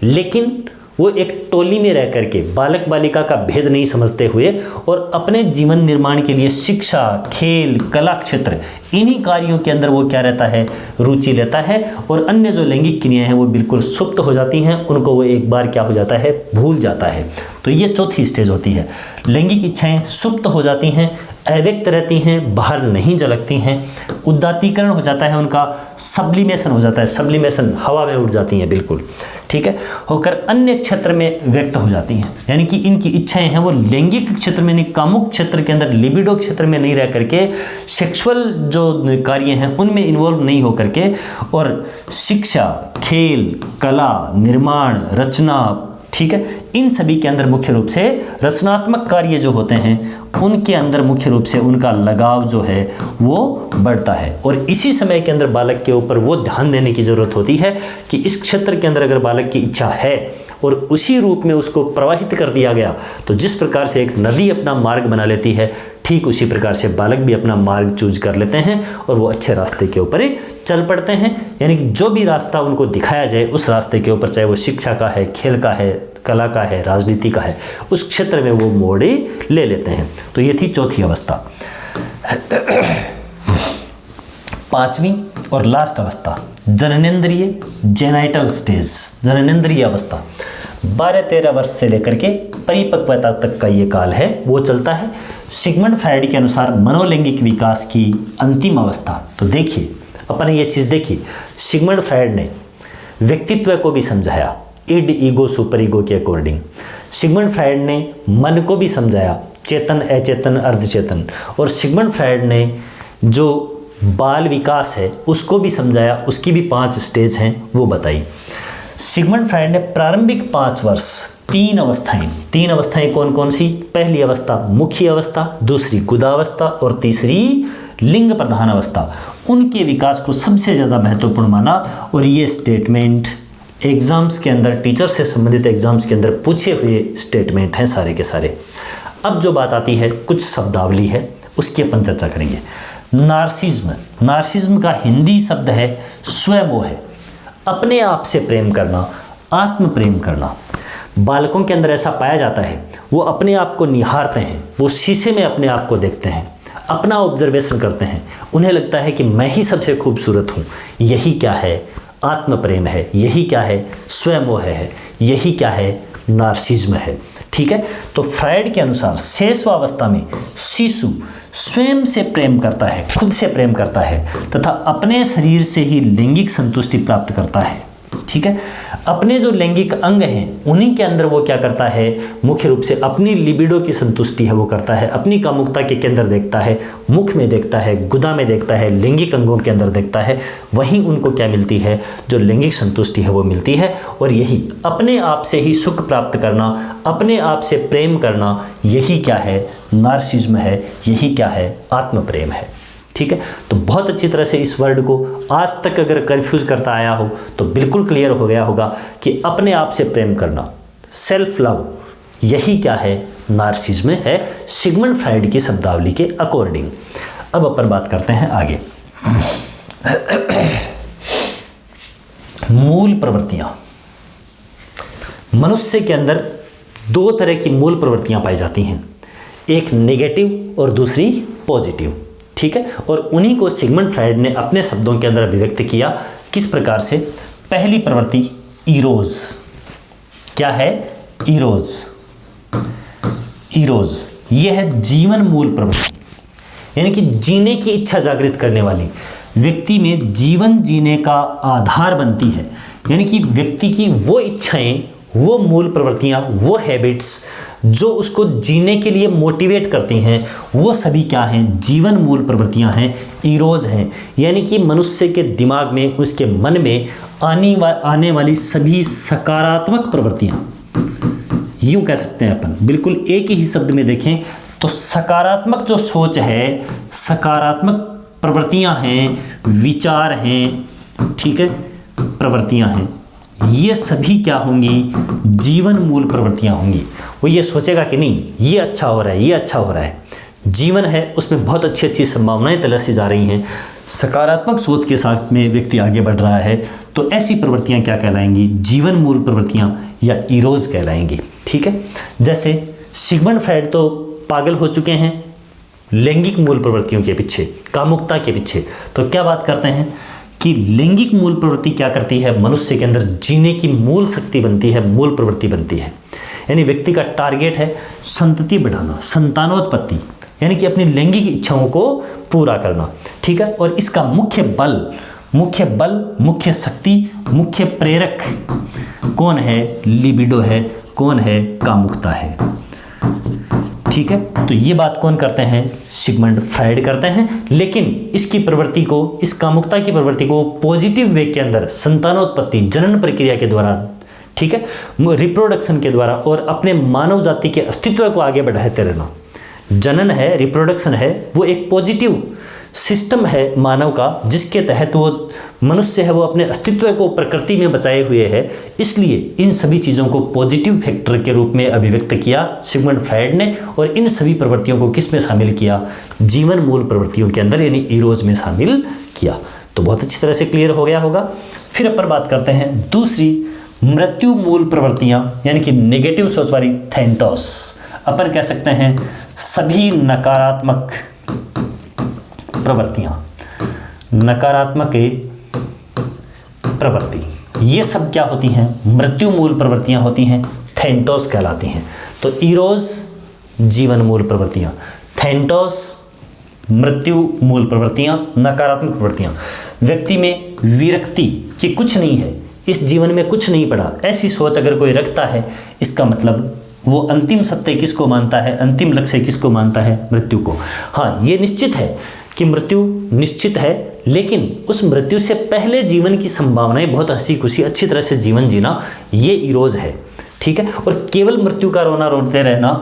लेकिन वो एक टोली में रह करके बालक बालिका का भेद नहीं समझते हुए और अपने जीवन निर्माण के लिए शिक्षा, खेल, कला क्षेत्र, इन्हीं कार्यों के अंदर वो क्या रहता है, रुचि लेता है। और अन्य जो लैंगिक क्रियाएं हैं वो बिल्कुल सुप्त हो जाती हैं, उनको वो एक बार क्या हो जाता है, भूल जाता है। तो ये चौथी स्टेज होती है। लैंगिक इच्छाएं सुप्त हो जाती हैं, अव्यक्त रहती हैं, बाहर नहीं झलकती हैं, उदात्तीकरण हो जाता है उनका, सब्लिमेशन हो जाता है, सब्लिमेशन हवा में उड़ जाती हैं बिल्कुल, ठीक है, होकर अन्य क्षेत्र में व्यक्त हो जाती हैं। यानी कि इनकी इच्छाएं हैं वो लैंगिक क्षेत्र में नहीं, कामुक क्षेत्र के अंदर, लिबिडो क्षेत्र में नहीं रह करके सेक्सुअल जो कार्य हैं उनमें इन्वॉल्व नहीं हो करके और शिक्षा, खेल, कला, निर्माण, रचना, ठीक है, इन सभी के अंदर मुख्य रूप से रचनात्मक कार्य जो होते हैं उनके अंदर मुख्य रूप से उनका लगाव जो है वो बढ़ता है। और इसी समय के अंदर बालक के ऊपर वो ध्यान देने की ज़रूरत होती है कि इस क्षेत्र के अंदर अगर बालक की इच्छा है और उसी रूप में उसको प्रवाहित कर दिया गया तो जिस प्रकार से एक नदी अपना मार्ग बना लेती है, ठीक उसी प्रकार से बालक भी अपना मार्ग चूज कर लेते हैं और वो अच्छे रास्ते के ऊपर ही चल पड़ते हैं। यानी कि जो भी रास्ता उनको दिखाया जाए उस रास्ते के ऊपर, चाहे वो शिक्षा का है, खेल का है, कला का है, राजनीति का है, उस क्षेत्र में वो मोड़ ले लेते हैं। तो ये थी चौथी अवस्था। पांचवी और लास्ट अवस्था जननेंद्रिय, जेनाइटल स्टेज, जननेंद्रिय अवस्था। 12-13 वर्ष से लेकर के परिपक्वता तक का ये काल है, वो चलता है सिगमंड फ्रायड के अनुसार मनोलैंगिक विकास की अंतिम अवस्था। तो देखिए, अपन ये चीज़ देखी, सिगमंड फ्रायड ने व्यक्तित्व को भी समझाया इड, ईगो, सुपर ईगो के अकॉर्डिंग। सिगमंड फ्रायड ने मन को भी समझाया, चेतन, अचेतन, अर्धचेतन। और सिगमंड फ्रायड ने जो बाल विकास है उसको भी समझाया, उसकी भी 5 स्टेज हैं वो बताई। सिगमंड फ्रायड ने प्रारंभिक 5 वर्ष 3 अवस्थाएं कौन कौन सी? पहली अवस्था मुख्य अवस्था, दूसरी गुदावस्था और तीसरी लिंग प्रधान अवस्था, उनके विकास को सबसे ज़्यादा महत्वपूर्ण माना। और ये स्टेटमेंट एग्जाम्स के अंदर, टीचर से संबंधित एग्जाम्स के अंदर पूछे हुए स्टेटमेंट हैं सारे के सारे। अब जो बात आती है, कुछ शब्दावली है उसकी अपन चर्चा करेंगे। नार्सिज्म का हिंदी शब्द है स्वमोह, अपने आप से प्रेम करना, आत्म प्रेम करना। बालकों के अंदर ऐसा पाया जाता है, वो अपने आप को निहारते हैं, वो शीशे में अपने आप को देखते हैं, अपना ऑब्जर्वेशन करते हैं, उन्हें लगता है कि मैं ही सबसे खूबसूरत हूँ। यही क्या है? आत्म प्रेम है। यही क्या है? स्वमोह है। यही क्या है? नार्सिज्म है। ठीक है, तो फ्रायड के अनुसार शेषवावस्था में शिशु स्वयं से प्रेम करता है, खुद से प्रेम करता है तथा अपने शरीर से ही लैंगिक संतुष्टि प्राप्त करता है। ठीक है, अपने जो लैंगिक अंग हैं उन्हीं के अंदर वो क्या करता है, मुख्य रूप से अपनी लिबिडो की संतुष्टि है वो करता है, अपनी कामुकता के केंद्र देखता है, मुख में देखता है, गुदा में देखता है, लैंगिक अंगों के अंदर देखता है, वहीं उनको क्या मिलती है, जो लैंगिक संतुष्टि है वो मिलती है। और यही अपने आप से ही सुख प्राप्त करना, अपने आप से प्रेम करना, यही क्या है? नार्सिज्म है। यही क्या है? आत्म प्रेम है। ठीक है, तो बहुत अच्छी तरह से इस वर्ड को आज तक अगर कंफ्यूज करता आया हो तो बिल्कुल क्लियर हो गया होगा कि अपने आप से प्रेम करना, सेल्फ लव, यही क्या है? नार्सिज्म है, सिगमंड फ्रायड की शब्दावली के अकॉर्डिंग। अब अपन बात करते हैं आगे। मूल प्रवृत्तियां। मनुष्य के अंदर 2 तरह की मूल प्रवृत्तियां पाई जाती हैं, एक नेगेटिव और दूसरी पॉजिटिव। ठीक है, और उन्हीं को सिगमंड फ्रायड ने अपने शब्दों के अंदर अभिव्यक्त किया। किस प्रकार से? पहली प्रवृत्ति इरोज। क्या है? इरोज। यह है जीवन मूल प्रवृत्ति, यानी कि जीने की इच्छा जागृत करने वाली, व्यक्ति में जीवन जीने का आधार बनती है। यानी कि व्यक्ति की वो इच्छाएं, वो मूल प्रवृत्तियां, वो हैबिट्स जो उसको जीने के लिए मोटिवेट करती हैं, वो सभी क्या हैं? जीवन मूल प्रवृत्तियां हैं, इरोज हैं। यानी कि मनुष्य के दिमाग में, उसके मन में आने वाली सभी सकारात्मक प्रवृत्तियां, यूं कह सकते हैं अपन, बिल्कुल एक ही शब्द में देखें तो सकारात्मक जो सोच है, सकारात्मक प्रवृत्तियां हैं, विचार हैं, ठीक है, प्रवृत्तियां हैं, ये सभी क्या होंगी? जीवन मूल प्रवृत्तियां होंगी। वो ये सोचेगा कि नहीं ये अच्छा हो रहा है, ये अच्छा हो रहा है, जीवन है उसमें बहुत अच्छी अच्छी संभावनाएं तलाशी जा रही हैं, सकारात्मक सोच के साथ में व्यक्ति आगे बढ़ रहा है, तो ऐसी प्रवृत्तियां क्या कहलाएंगी? जीवन मूल प्रवृत्तियां या इरोज कहलाएंगी। ठीक है, जैसे सिगमंड फ्रायड तो पागल हो चुके हैं लैंगिक मूल प्रवृत्तियों के पीछे, कामुकता के पीछे। तो क्या बात करते हैं कि लैंगिक मूल प्रवृत्ति क्या करती है? मनुष्य के अंदर जीने की मूल शक्ति बनती है, मूल प्रवृत्ति बनती है। यानी व्यक्ति का टारगेट है संतति बढ़ाना, संतानोत्पत्ति, यानी कि अपनी लैंगिक इच्छाओं को पूरा करना। ठीक है, और इसका मुख्य बल, मुख्य शक्ति, मुख्य प्रेरक कौन है? लिबिडो है। कौन है? कामुकता है। ठीक है, तो ये बात कौन करते हैं? सिगमंड फ्रायड करते हैं। लेकिन इसकी प्रवृत्ति को, इस कामुकता की प्रवृत्ति को पॉजिटिव वे के अंदर संतानोत्पत्ति, जनन प्रक्रिया के द्वारा, ठीक है, रिप्रोडक्शन के द्वारा और अपने मानव जाति के अस्तित्व को आगे बढ़ाते रहना। जनन है, रिप्रोडक्शन है, वो एक पॉजिटिव सिस्टम है मानव का, जिसके तहत वो मनुष्य है वो अपने अस्तित्व को प्रकृति में बचाए हुए है। इसलिए इन सभी चीज़ों को पॉजिटिव फैक्टर के रूप में अभिव्यक्त किया सिगमंड फ्रायड ने, और इन सभी प्रवृत्तियों को किस में शामिल किया? जीवन मूल प्रवृत्तियों के अंदर, यानी इरोज में शामिल किया। तो बहुत अच्छी तरह से क्लियर हो गया होगा। फिर अपन बात करते हैं दूसरी मृत्यु मूल प्रवृत्तियां, यानी कि नेगेटिव सोच वाली थैंटोस। अपन कह सकते हैं सभी नकारात्मक प्रवृत्तियां, नकारात्मक प्रवृत्ति, ये सब क्या होती हैं? मृत्यु मूल प्रवृत्तियां होती हैं, थैंटोस कहलाती हैं। तो इरोज जीवन मूल प्रवृत्तियां, थैंटोस मृत्यु मूल प्रवृत्तियां, नकारात्मक प्रवृत्तियां। व्यक्ति में विरक्ति कि कुछ नहीं है, इस जीवन में कुछ नहीं पड़ा, ऐसी सोच अगर कोई रखता है, इसका मतलब वो अंतिम सत्य किसको मानता है? अंतिम लक्ष्य किसको मानता है? मृत्यु को। हाँ, ये निश्चित है कि मृत्यु निश्चित है, लेकिन उस मृत्यु से पहले जीवन की संभावनाएं बहुत हंसी खुशी अच्छी तरह से जीवन जीना, ये इरोज है। ठीक है, और केवल मृत्यु का रोना रोते रहना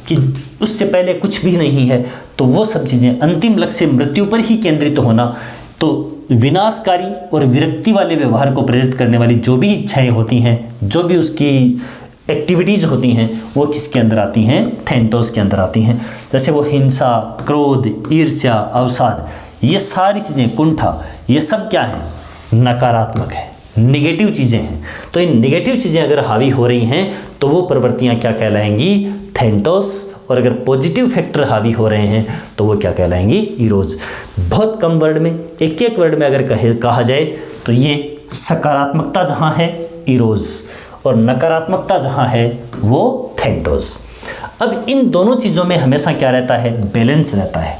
कि उससे पहले कुछ भी नहीं है, तो वो सब चीज़ें, अंतिम लक्ष्य मृत्यु पर ही केंद्रित होना, तो विनाशकारी और विरक्ति वाले व्यवहार को प्रेरित करने वाली जो भी इच्छाएं होती हैं, जो भी उसकी एक्टिविटीज़ होती हैं, वो किसके अंदर आती हैं? थैंटोस के अंदर आती हैं। जैसे वो हिंसा, क्रोध, ईर्ष्या, अवसाद, ये सारी चीज़ें, कुंठा, ये सब क्या है? नकारात्मक है, नेगेटिव चीज़ें हैं। तो ये नेगेटिव चीज़ें अगर हावी हो रही हैं तो वो प्रवृत्तियाँ क्या कहलाएंगी? थैंटोस। और अगर पॉजिटिव फैक्टर हावी हो रहे हैं तो वो क्या कहलाएंगी? इरोज। बहुत कम वर्ड में, एक एक वर्ड में अगर कहा जाए तो ये सकारात्मकता जहाँ है इरोज, और नकारात्मकता जहाँ है वो थैंटोस। अब इन दोनों चीज़ों में हमेशा क्या रहता है? बैलेंस रहता है।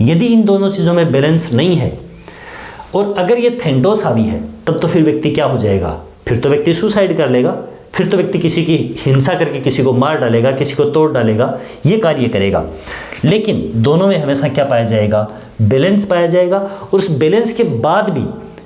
यदि इन दोनों चीज़ों में बैलेंस नहीं है और अगर ये थैंटोस हावी है, तब तो फिर व्यक्ति क्या हो जाएगा? फिर तो व्यक्ति सुसाइड कर लेगा, फिर तो व्यक्ति किसी की हिंसा करके किसी को मार डालेगा, किसी को तोड़ डालेगा, ये कार्य करेगा। लेकिन दोनों में हमेशा क्या पाया जाएगा? बैलेंस पाया जाएगा। और उस बैलेंस के बाद भी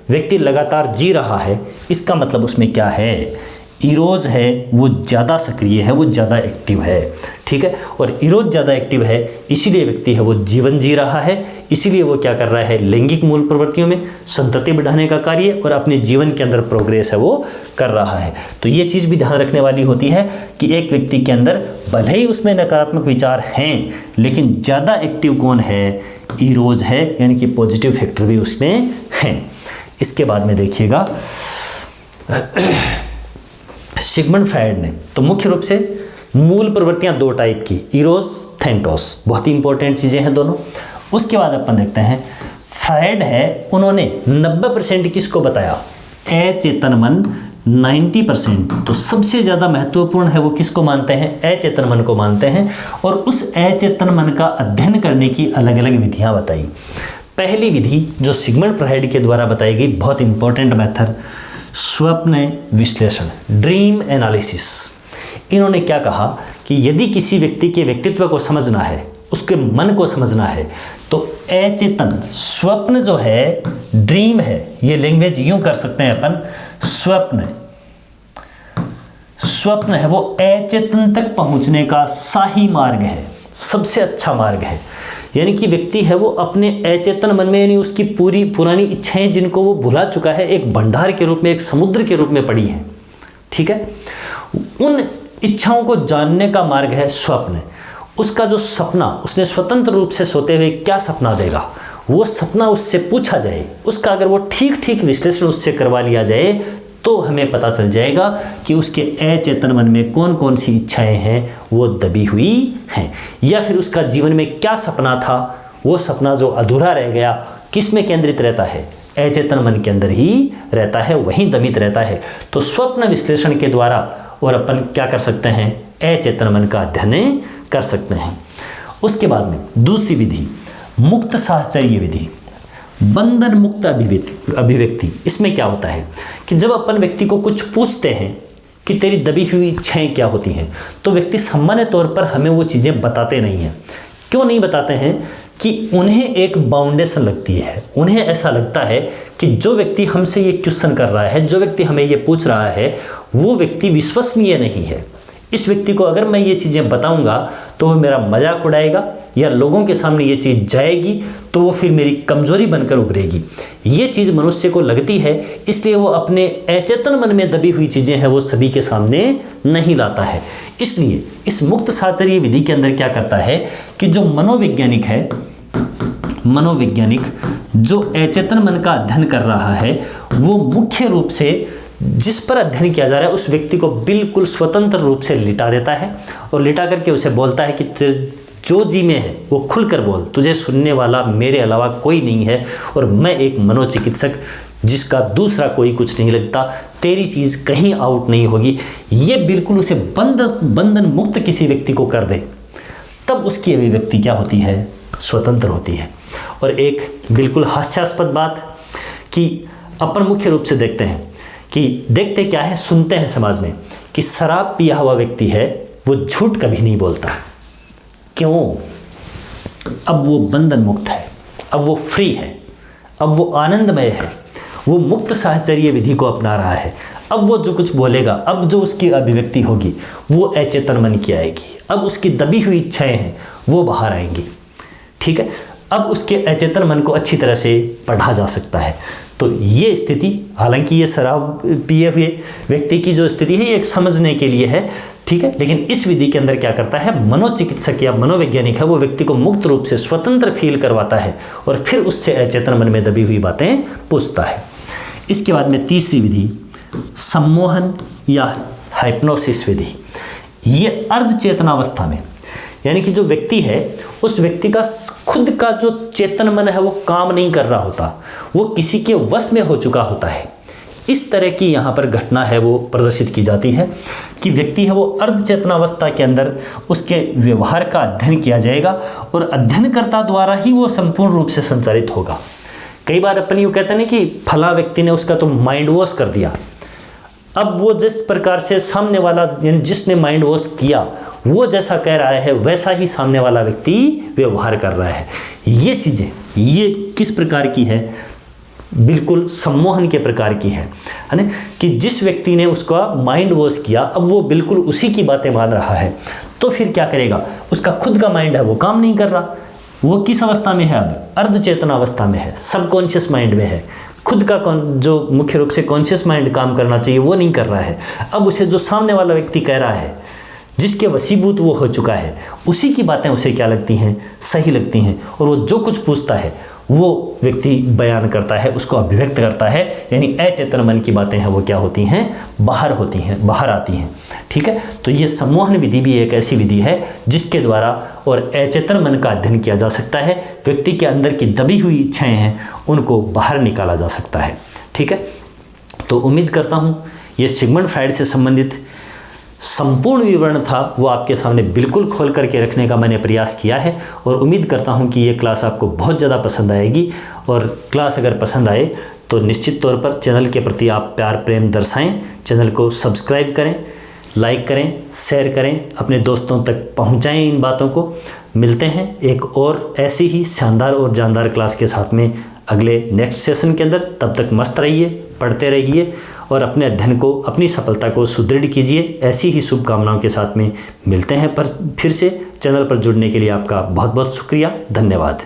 व्यक्ति लगातार जी रहा है, इसका मतलब उसमें क्या है? इरोज है वो ज़्यादा सक्रिय है, वो ज़्यादा एक्टिव है। ठीक है, और इरोज ज़्यादा एक्टिव है, इसीलिए व्यक्ति है वो जीवन जी रहा है, इसीलिए वो क्या कर रहा है? लैंगिक मूल प्रवृत्तियों में संतति बढ़ाने का कार्य और अपने जीवन के अंदर प्रोग्रेस है वो कर रहा है। तो ये चीज़ भी ध्यान रखने वाली होती है कि एक व्यक्ति के अंदर भले ही उसमें नकारात्मक विचार हैं, लेकिन ज़्यादा एक्टिव कौन है? इरोज है, यानी कि पॉजिटिव फैक्टर भी उसमें हैं। इसके बाद में देखिएगा सिगमंड फ्रायड ने तो मुख्य रूप से मूल प्रवृत्तियां दो टाइप की, इरोज, थैंटोस, बहुत ही इंपॉर्टेंट चीज़ें हैं दोनों। उसके बाद अपन देखते हैं फ्रायड है, उन्होंने 90% किसको बताया? अचेतन मन 90%। तो सबसे ज़्यादा महत्वपूर्ण है वो किसको मानते हैं? अचेतन मन को मानते हैं। और उस अचेतन मन का अध्ययन करने की अलग अलग विधियाँ बताई। पहली विधि जो सिगमंड फ्रायड के द्वारा बताई गई, बहुत इंपॉर्टेंट मेथड, स्वप्न विश्लेषण, ड्रीम एनालिसिस। इन्होंने क्या कहा कि यदि किसी व्यक्ति के व्यक्तित्व को समझना है, उसके मन को समझना है, तो अचेतन स्वप्न जो है, ड्रीम है, ये लैंग्वेज यूं कर सकते हैं अपन, स्वप्न है वो अचेतन तक पहुंचने का सही मार्ग है, सबसे अच्छा मार्ग है। यानी कि व्यक्ति है वो अपने अचेतन मन में, यानी उसकी पूरी पुरानी इच्छाएं जिनको वो भुला चुका है, एक भंडार के रूप में, एक समुद्र के रूप में पड़ी हैं। ठीक है, उन इच्छाओं को जानने का मार्ग है स्वप्न। उसका जो सपना, उसने स्वतंत्र रूप से सोते हुए क्या सपना देगा, वो सपना उससे पूछा जाए, उसका अगर वो ठीक ठीक विश्लेषण उससे करवा लिया जाए तो हमें पता चल जाएगा कि उसके अचेतन मन में कौन कौन सी इच्छाएं हैं वो दबी हुई हैं, या फिर उसका जीवन में क्या सपना था, वो सपना जो अधूरा रह गया किस में केंद्रित रहता है, अचेतन मन के अंदर ही रहता है, वहीं दमित रहता है। तो स्वप्न विश्लेषण के द्वारा और अपन क्या कर सकते हैं, अचेतन मन का अध्ययन कर सकते हैं। उसके बाद में दूसरी विधि मुक्त साहचर्य विधि, बंधन मुक्त अभिव्यक्ति। इसमें क्या होता है कि जब अपन व्यक्ति को कुछ पूछते हैं कि तेरी दबी हुई इच्छाएं क्या होती हैं, तो व्यक्ति सामान्य तौर पर हमें वो चीज़ें बताते नहीं हैं। क्यों नहीं बताते हैं कि उन्हें एक बाउंडेशन लगती है, उन्हें ऐसा लगता है कि जो व्यक्ति हमसे ये क्वेश्चन कर रहा है, जो व्यक्ति हमें ये पूछ रहा है, वो व्यक्ति विश्वसनीय नहीं है। इस व्यक्ति को अगर मैं ये चीज़ें बताऊंगा तो वो मेरा मजाक उड़ाएगा या लोगों के सामने ये चीज़ जाएगी तो वो फिर मेरी कमजोरी बनकर उभरेगी। ये चीज़ मनुष्य को लगती है, इसलिए वो अपने अचेतन मन में दबी हुई चीज़ें हैं वो सभी के सामने नहीं लाता है। इसलिए इस मुक्त साहचर्य विधि के अंदर क्या करता है कि जो मनोवैज्ञानिक है, मनोवैज्ञानिक जो अचेतन मन का अध्ययन कर रहा है, वो मुख्य रूप से जिस पर अध्ययन किया जा रहा है उस व्यक्ति को बिल्कुल स्वतंत्र रूप से लिटा देता है और लिटा करके उसे बोलता है कि जो जी में है वो खुलकर बोल, तुझे सुनने वाला मेरे अलावा कोई नहीं है और मैं एक मनोचिकित्सक जिसका दूसरा कोई कुछ नहीं लगता, तेरी चीज़ कहीं आउट नहीं होगी। ये बिल्कुल उसे बंधन मुक्त किसी व्यक्ति को कर दे, तब उसकी अभिव्यक्ति क्या होती है, स्वतंत्र होती है। और एक बिल्कुल हास्यास्पद बात कि अपन मुख्य रूप से देखते हैं कि देखते क्या है, सुनते हैं समाज में कि शराब पिया हुआ व्यक्ति है वो झूठ कभी नहीं बोलता। क्यों? अब वो बंधन मुक्त है, अब वो फ्री है, अब वो आनंदमय है, वो मुक्त साहचर्य विधि को अपना रहा है। अब वो जो कुछ बोलेगा, अब जो उसकी अभिव्यक्ति होगी वो अचेतन मन की आएगी। अब उसकी दबी हुई इच्छाएं हैं वो बाहर आएंगी। ठीक है, अब उसके अचेतन मन को अच्छी तरह से पढ़ा जा सकता है। तो ये स्थिति, हालांकि ये शराब पिए हुए व्यक्ति की जो स्थिति है ये एक समझने के लिए है, ठीक है, लेकिन इस विधि के अंदर क्या करता है, मनोचिकित्सक या मनोवैज्ञानिक है वो व्यक्ति को मुक्त रूप से स्वतंत्र फील करवाता है और फिर उससे अचेतन मन में दबी हुई बातें पूछता है। इसके बाद में तीसरी विधि सम्मोहन या हाइप्नोसिस विधि। ये अर्ध चेतनावस्था में, यानी कि जो व्यक्ति है उस व्यक्ति का खुद का जो चेतन मन है वो काम नहीं कर रहा होता, वो किसी के वश में हो चुका होता है। इस तरह की यहाँ पर घटना है वो प्रदर्शित की जाती है कि व्यक्ति है वो अर्ध चेतनावस्था के अंदर उसके व्यवहार का अध्ययन किया जाएगा और अध्ययनकर्ता द्वारा ही वो संपूर्ण रूप से संचालित होगा। कई बार अपन यूँ कहते हैं कि फला व्यक्ति ने उसका तो माइंड वॉश कर दिया। अब वो जिस प्रकार से सामने वाला जिसने माइंड वॉश किया वो जैसा कह रहा है वैसा ही सामने वाला व्यक्ति व्यवहार कर रहा है। ये चीज़ें ये किस प्रकार की है, बिल्कुल सम्मोहन के प्रकार की है ना, कि जिस व्यक्ति ने उसका माइंड वॉश किया अब वो बिल्कुल उसी की बातें मान रहा है। तो फिर क्या करेगा, उसका खुद का माइंड है वो काम नहीं कर रहा। वो किस अवस्था में है, अब अर्ध चेतना अवस्था में है, सबकॉन्शियस माइंड में है। खुद का जो मुख्य रूप से कॉन्शियस माइंड काम करना चाहिए वो नहीं कर रहा है। अब उसे जो सामने वाला व्यक्ति कह रहा है, जिसके वशीभूत वो हो चुका है, उसी की बातें उसे क्या लगती हैं, सही लगती हैं और वो जो कुछ पूछता है वो व्यक्ति बयान करता है, उसको अभिव्यक्त करता है। यानी अचेतन मन की बातें हैं वो क्या होती हैं, बाहर होती हैं, बाहर आती हैं। ठीक है, तो ये सम्मोहन विधि भी एक ऐसी विधि है जिसके द्वारा और अचेतन मन का अध्ययन किया जा सकता है। व्यक्ति के अंदर की दबी हुई इच्छाएं हैं उनको बाहर निकाला जा सकता है। ठीक है, तो उम्मीद करता हूँ ये सिगमंड फ्राइड से संबंधित संपूर्ण विवरण था वो आपके सामने बिल्कुल खोल करके रखने का मैंने प्रयास किया है और उम्मीद करता हूं कि ये क्लास आपको बहुत ज़्यादा पसंद आएगी। और क्लास अगर पसंद आए तो निश्चित तौर पर चैनल के प्रति आप प्यार प्रेम दर्शाएं, चैनल को सब्सक्राइब करें, लाइक करें, शेयर करें, अपने दोस्तों तक पहुंचाएं इन बातों को। मिलते हैं एक और ऐसी ही शानदार और जानदार क्लास के साथ में अगले नेक्स्ट सेशन के अंदर। तब तक मस्त रहिए, पढ़ते रहिए और अपने अध्ययन को, अपनी सफलता को सुदृढ़ कीजिए। ऐसी ही शुभकामनाओं के साथ में मिलते हैं पर फिर से। चैनल पर जुड़ने के लिए आपका बहुत बहुत शुक्रिया, धन्यवाद।